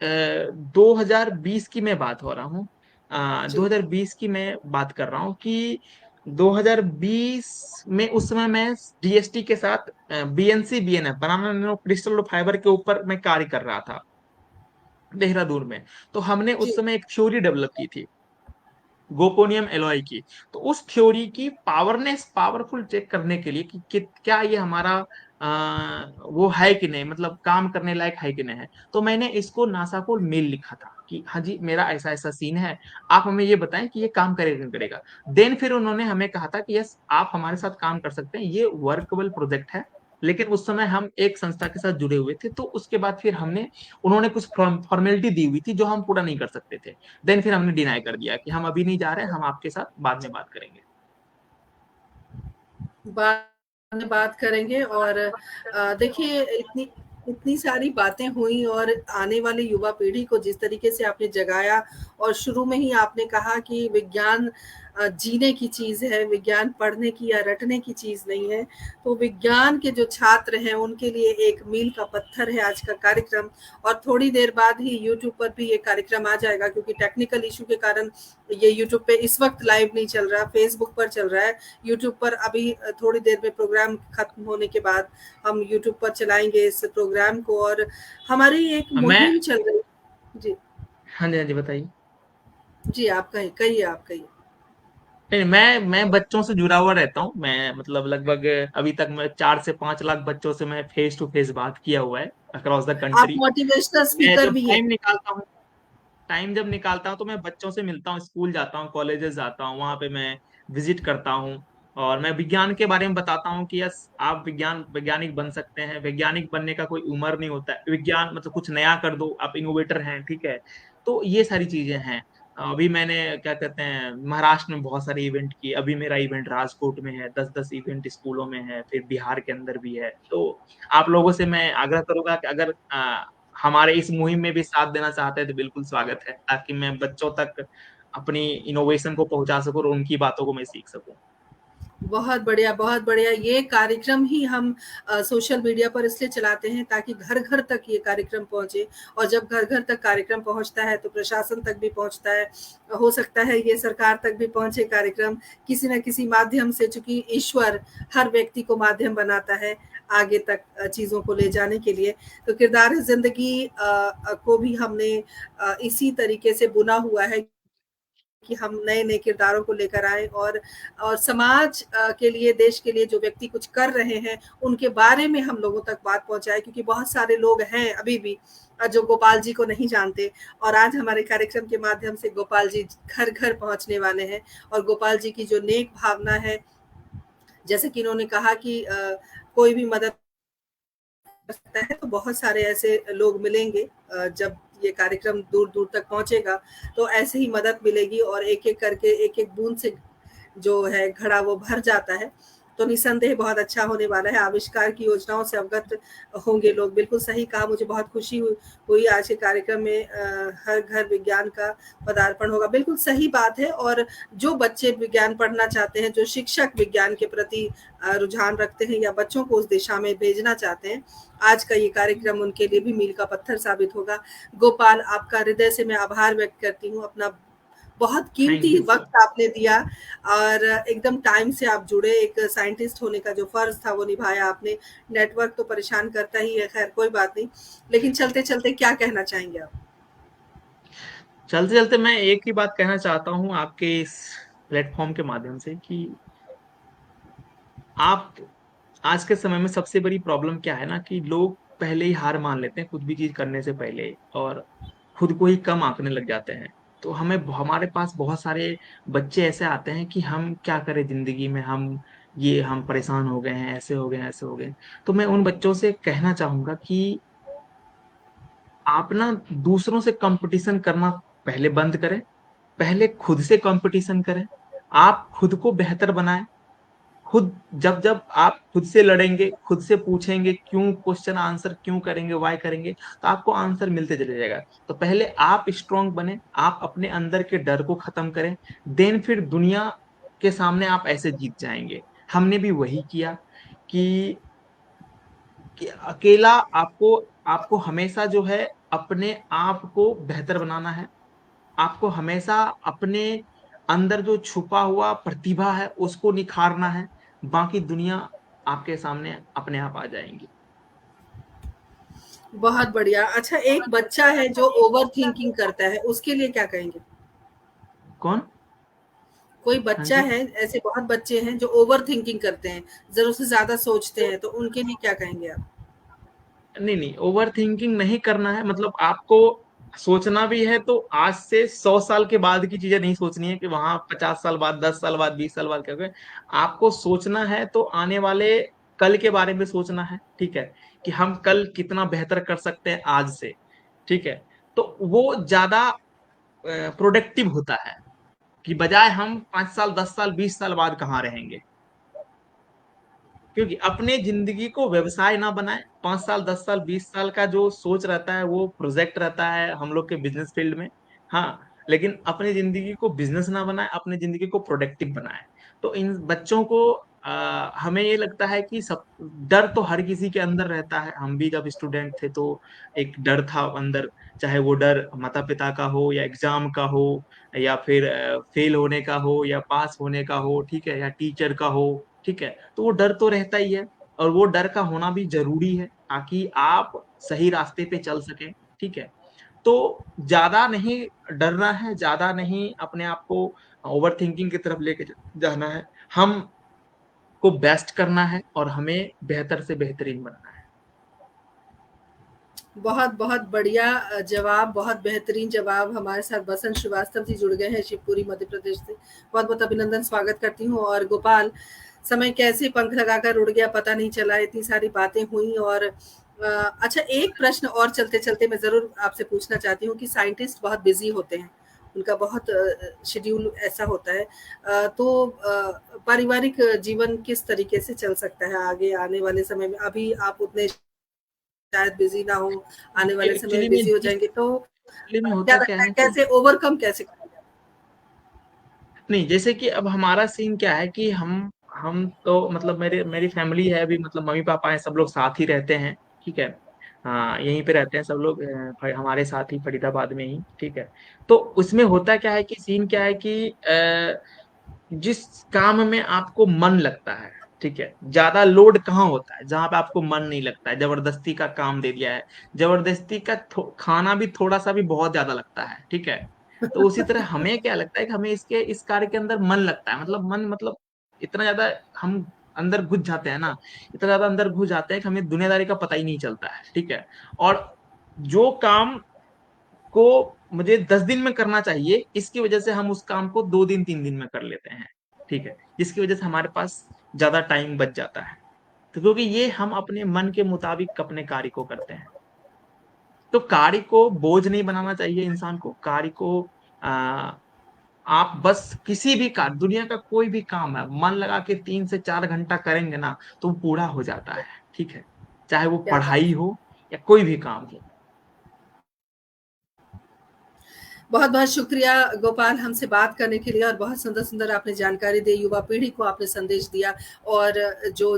2020 की मैं बात हो रहा हूँ, जी 2020 की मैं बात कर रहा हूँ कि 2020 में, उस समय मैं डीएसटी के साथ बीएनसी बीएनएफ, बनाना नैनो क्रिस्टल फाइबर के ऊपर मैं कार्य कर रहा था देहरादून में। तो हमने जी। उस समय एक थ्योरी डेवलप की थी, गोपोनियम एलॉय की। तो उस थ्योरी की पावरफुल चेक करने के लिए कि क्या ये हमारा वो है कि नहीं, मतलब काम करने लायक है कि नहीं है, तो मैंने इसको नासा को मेल लिखा था कि हाँ जी, मेरा ऐसा ऐसा सीन है, आप हमें ये बताएं कि ये काम करेगा नहीं करेगा। देन फिर उन्होंने हमें कहा था कि यस, आप हमारे साथ काम कर सकते हैं, ये वर्कबल प्रोजेक्ट है, लेकिन उस समय हम एक संस्था के साथ जुड़े हुए थे, तो उसके बाद फिर उन्होंने कुछ फॉर्मेलिटी दी हुई थी जो हम पूरा नहीं कर सकते थे। देन फिर हमने डिनाई कर दिया कि हम अभी नहीं जा रहे हैं, हम आपके साथ बाद में बात करेंगे। बाद में बात करेंगे। और देखिए, इतनी इतनी सारी बातें हुई, और आने वाली युवा पीढ़ी को जिस तरीके से आपने जगाया, और शुरू में ही आपने कहा कि विज्ञान जीने की चीज है, विज्ञान पढ़ने की या रटने की चीज नहीं है। तो विज्ञान के जो छात्र हैं उनके लिए एक मील का पत्थर है आज का कार्यक्रम। और थोड़ी देर बाद ही यूट्यूब पर भी ये कार्यक्रम आ जाएगा, क्योंकि टेक्निकल इशू के कारण ये यूट्यूब पे इस वक्त लाइव नहीं चल रहा, फेसबुक पर चल रहा है। यूट्यूब पर अभी थोड़ी देर में प्रोग्राम खत्म होने के बाद हम यूट्यूब पर चलाएंगे इस प्रोग्राम को। और हमारी एक मैं मुहिम चल रही। जी हाँ जी, हाँ जी, बताइए। जी, आप कहिए, कहिए, आप कहिए। नहीं, मैं बच्चों से जुड़ा हुआ रहता हूँ, मैं मतलब लगभग अभी तक मैं 4 से 5 लाख बच्चों से मैं फेस टू फेस बात किया हुआ है अक्रॉस द आप कंट्री। मोटिवेशनल मैं स्पीकर जब भी हैं। टाइम जब निकालता हूँ तो मैं बच्चों से मिलता हूँ, स्कूल जाता हूँ, कॉलेजेस जाता हूँ, वहां पे मैं विजिट करता हूँ, और मैं विज्ञान के बारे में बताता हूँ कि यस, आप वैज्ञानिक बन सकते हैं, वैज्ञानिक बनने का कोई उम्र नहीं होता है, विज्ञान मतलब कुछ नया कर दो, आप इनोवेटर हैं, ठीक है। तो ये सारी चीजें हैं। अभी मैंने क्या कहते हैं, महाराष्ट्र में बहुत सारे इवेंट किए, अभी मेरा इवेंट राजकोट में है, 10-10 इवेंट स्कूलों में है, फिर बिहार के अंदर भी है। तो आप लोगों से मैं आग्रह करूंगा कि अगर हमारे इस मुहिम में भी साथ देना चाहते हैं तो बिल्कुल स्वागत है, ताकि मैं बच्चों तक अपनी इनोवेशन को पहुंचा सकूं और उनकी बातों को मैं सीख सकूं। बहुत बढ़िया, बहुत बढ़िया। ये कार्यक्रम ही हम सोशल मीडिया पर इसलिए चलाते हैं ताकि घर-घर तक ये कार्यक्रम पहुँचे, और जब घर-घर तक कार्यक्रम पहुँचता है तो प्रशासन तक भी पहुँचता है। हो सकता है ये सरकार तक भी पहुँचे कार्यक्रम किसी न किसी माध्यम से, चूँकि ईश्वर हर व्यक्ति को माध्यम बनाता है आगे तक चीज़ों को ले जाने के लिए। तो किरदार ज़िंदगी को भी हमने इसी तरीके से बुना हुआ है कि हम नए-नए किरदारों को लेकर आएँ, और समाज के लिए, देश के लिए जो व्यक्ति कुछ कर रहे हैं, उनके बारे में हम लोगों तक बात पहुँचाएँ, क्योंकि बहुत सारे लोग हैं अभी भी जो गोपाल जी को नहीं जानते, और आज हमारे कार्यक्रम के माध्यम से गोपाल जी घर-घर पहुँचने वाले हैं। और गोपाल जी की जो नेक भावना है, जैसे कि इन्होंने कहा कि कोई भी मदद कर सकता है, तो बहुत सारे ऐसे लोग मिलेंगे जब ये कार्यक्रम दूर-दूर तक पहुँचेगा, तो ऐसे ही मदद मिलेगी, और एक-एक करके, एक-एक बूँद से जो है घड़ा वो भर जाता है। तो निसंदेह बहुत अच्छा होने वाला है। आविष्कार की योजनाओं से अवगत होंगे लोग। बिल्कुल सही कहा, मुझे बहुत खुशी हुई आज के कार्यक्रम में हर घर विज्ञान का पदार्पण होगा। बिल्कुल सही बात है, और जो बच्चे विज्ञान पढ़ना चाहते हैं, जो शिक्षक विज्ञान के प्रति रुझान रखते हैं या बच्चों को उस दिशा में भेजना चाहते हैं, आज का ये कार्यक्रम उनके लिए भी मील का पत्थर साबित होगा। गोपाल, आपका हृदय से मैं आभार व्यक्त करती हूँ। अपना बहुत थैंक कीमती यू सो वक़्त आपने दिया, और एकदम टाइम से आप जुड़े। एक साइंटिस्ट होने का जो फ़र्ज़ था वो निभाया आपने। नेटवर्क तो परेशान करता ही है, ख़ैर कोई बात नहीं। लेकिन चलते-चलते क्या कहना चाहेंगे आप? चलते-चलते मैं एक ही बात कहना चाहता हूँ आपके इस प्लेटफ़ॉर्म के माध्यम से कि आप आज के समय में सबसे बड़ी प्रॉब्लम क्या है ना कि लोग पहले ही हार मान लेते हैं कुछ भी चीज़ करने से पहले और खुद को ही कम आंकने लग जाते हैं। तो हमारे पास बहुत सारे बच्चे ऐसे आते हैं कि हम क्या करें ज़िंदगी में, हम परेशान हो गए हैं, ऐसे हो गए हैं, ऐसे हो गए हैं। तो मैं उन बच्चों से कहना चाहूँगा कि आप ना दूसरों से कॉम्पिटिशन करना पहले बंद करें, पहले खुद से कॉम्पिटिशन करें। आप खुद को बेहतर बनाएँ। खुद जब आप खुद से लड़ेंगे, खुद से पूछेंगे क्यों, क्वेश्चन आंसर क्यों करेंगे, व्हाय करेंगे, तो आपको आंसर मिलते चले जाएगा। तो पहले आप स्ट्रॉन्ग बनें, आप अपने अंदर के डर को खत्म करें, देन फिर दुनिया के सामने आप ऐसे जीत जाएँगे। हमने भी वही किया कि अकेला आपको आपको हमेशा जो है अपने आप को बेहतर बनाना है। आपको हमेशा अपने अंदर जो छुपा हुआ प्रतिभा है उसको निखारना है, बाकी दुनिया आपके सामने अपने आप आ जाएँगी। बहुत बढ़िया। अच्छा, एक बच्चा है जो ओवरथिंकिंग करता है, उसके लिए क्या कहेंगे? कौन? कोई हाँ बच्चा जी। है, ऐसे बहुत बच्चे हैं जो ओवरथिंकिंग करते हैं, ज़रूरत से ज़्यादा सोचते हैं, तो उनके लिए क्या कहेंगे आप? नहीं, ओवरथिंकिंग नहीं करना है मतलब आपको सोचना भी है तो आज से 100 साल के बाद की चीज़ें नहीं सोचनी है कि वहाँ 50 साल बाद, 10 साल बाद, 20 साल बाद क्या होगा। आपको सोचना है तो आने वाले कल के बारे में सोचना है, ठीक है? कि हम कल कितना बेहतर कर सकते हैं आज से, ठीक है? तो वो ज़्यादा प्रोडक्टिव होता है कि बजाय हम 5 साल, 10 साल, 20 साल बाद कहाँ रहेंगे। क्योंकि अपने ज़िंदगी को व्यवसाय ना बनाएँ, 5 साल, 10 साल, 20 साल का जो सोच रहता है, वो प्रोजेक्ट रहता है हम लोग के बिज़नेस फ़ील्ड में। हाँ, लेकिन अपनी ज़िंदगी को बिज़नेस ना बनाएँ, अपनी ज़िंदगी को प्रोडक्टिव बनाएँ। तो इन बच्चों को हमें ये लगता है कि सब डर तो हर किसी के अंदर रहता है। हम भी जब स्टूडेंट थे तो एक डर था अंदर, चाहे वो डर माता-पिता का हो या एग्ज़ाम का हो या फिर फेल होने का हो या पास होने का हो, ठीक है? या टीचर का हो, ठीक है? तो वो डर तो रहता ही है और वो डर का होना भी ज़रूरी है ताकि आप सही रास्ते पे चल सकें, ठीक है? तो ज़्यादा नहीं डरना है, ज़्यादा नहीं अपने आप को ओवरथिंकिंग की तरफ लेके जाना है। हमको बेस्ट करना है और हमें बेहतर से बेहतरीन बनना है। बहुत-बहुत बढ़िया जवाब, बहुत बेहतरीन जवाब। हमारे साथ बसंत श्रीवास्तव जी जुड़ गए हैं शिवपुरी मध्य प्रदेश से। बहुत-बहुत अभिनंदन, स्वागत करती हूँ। और गोपाल, समय कैसे पंख लगाकर उड़ गया पता नहीं चला, इतनी सारी बातें हुई। और अच्छा, एक प्रश्न और चलते-चलते मैं ज़रूर आपसे पूछना चाहती हूँ कि साइंटिस्ट बहुत बिज़ी होते हैं, उनका बहुत शेड्यूल ऐसा होता है। तो पारिवारिक जीवन किस तरीके से चल सकता है आगे आने वाले समय में? अभी आप उतने शायद बिज़ी ना हो, आने वाले समय में एक्चुअली में बिज़ी हो जाएँगे, तो एक्चुअली में क्या होता क्या लगता है है ना कि कैसे ओवरकम कैसे करेंगे? नहीं, जैसे कि अब हमारा सीन क्या है कि हम हम तो मतलब मेरी फैमिली है अभी, मतलब मम्मी पापा है, सब लोग साथ ही रहते हैं, ठीक है। हाँ, यहीं पे रहते हैं सब लोग, हमारे साथ ही फरीदाबाद में ही, ठीक है। तो उसमें होता क्या है कि सीन क्या है कि जिस काम में आपको मन लगता है, ठीक है, ज्यादा लोड कहाँ होता है, जहां पे आपको मन नहीं लगता है, जबरदस्ती का काम दे दिया है, जबरदस्ती का खाना भी थोड़ा सा भी बहुत ज्यादा लगता है, ठीक है। तो उसी तरह हमें क्या लगता है कि हमें इस कार्य के अंदर मन लगता है, मतलब मन, मतलब इतना ज्यादा हम अंदर घुस जाते हैं ना, इतना ज्यादा अंदर घुस जाते हैं कि हमें दुनियादारी का पता ही नहीं चलता है, ठीक है। और जो काम को मुझे 10 दिन में करना चाहिए, इसकी वजह से हम उस काम को 2 दिन 3 दिन में कर लेते हैं, ठीक है, जिसकी वजह से हमारे पास ज्यादा टाइम बच जाता है। तो क्योंकि ये हम अपने मन के मुताबिक अपने कार्य को करते हैं, तो कार्य को बोझ नहीं बनाना चाहिए इंसान को। कार्य को आ, आप बस किसी भी कार्य, दुनिया का कोई भी काम है, मन लगा के 3 से 4 घंटा करेंगे ना, तो वो पूरा हो जाता है, ठीक है, चाहे वो क्या बात पढ़ाई है। हो या कोई भी काम हो। बहुत बहुत शुक्रिया गोपाल, हमसे बात करने के लिए, और बहुत सुंदर सुंदर आपने जानकारी दी, युवा पीढ़ी को आपने संदेश दिया, और जो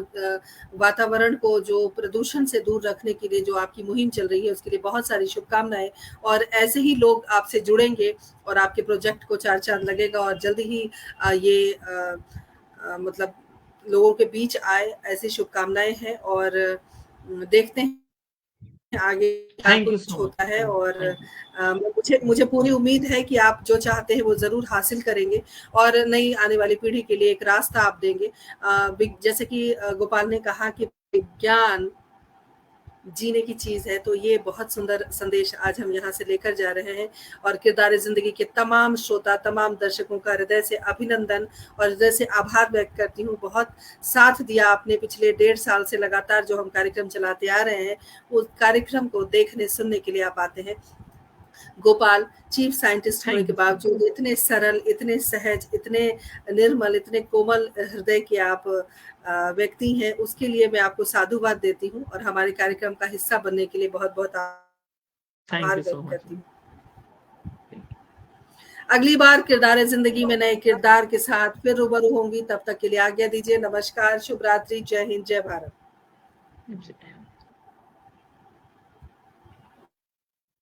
वातावरण को जो प्रदूषण से दूर रखने के लिए जो आपकी मुहिम चल रही है, उसके लिए बहुत सारी शुभकामनाएं। और ऐसे ही लोग आपसे जुड़ेंगे और आपके प्रोजेक्ट को चार चांद लगेगा, और जल्दी ही ये मतलब लोगों के बीच आए, ऐसी शुभकामनाएं हैं। और देखते हैं आगे क्या थैंक यू कुछ सो मच, होता है। और थैंक यू। मुझे मुझे पूरी उम्मीद है कि आप जो चाहते हैं वो ज़रूर हासिल करेंगे, और नई आने वाली पीढ़ी के लिए एक रास्ता आप देंगे। जैसे कि गोपाल ने कहा कि विज्ञान जीने की चीज़ है, तो ये बहुत सुंदर संदेश आज हम यहाँ से लेकर जा रहे हैं। और किरदार ज़िंदगी के तमाम श्रोता, तमाम दर्शकों का हृदय से अभिनंदन और हृदय से आभार व्यक्त करती हूँ। बहुत साथ दिया आपने पिछले 1.5 साल से लगातार जो हम कार्यक्रम चलाते आ रहे हैं, उस कार्यक्रम को देखने सुनने के लिए आप आते हैं। गोपाल चीफ साइंटिस्ट होने थैंक के यू सो मच। बावजूद इतने सरल, इतने सहज, इतने निर्मल, इतने कोमल हृदय के आप व्यक्ति हैं, उसके लिए मैं आपको साधुवाद देती हूँ, और हमारे कार्यक्रम का हिस्सा बनने के लिए बहुत बहुत थैंक आभार यू सो व्यक्त मच। करती हूँ। अगली बार किरदार जिंदगी में नए किरदार के साथ फिर रूबरू होंगी, तब तक के लिए आज्ञा दीजिए। नमस्कार, शुभ रात्रि, जय हिंद, जय भारत। Thank you.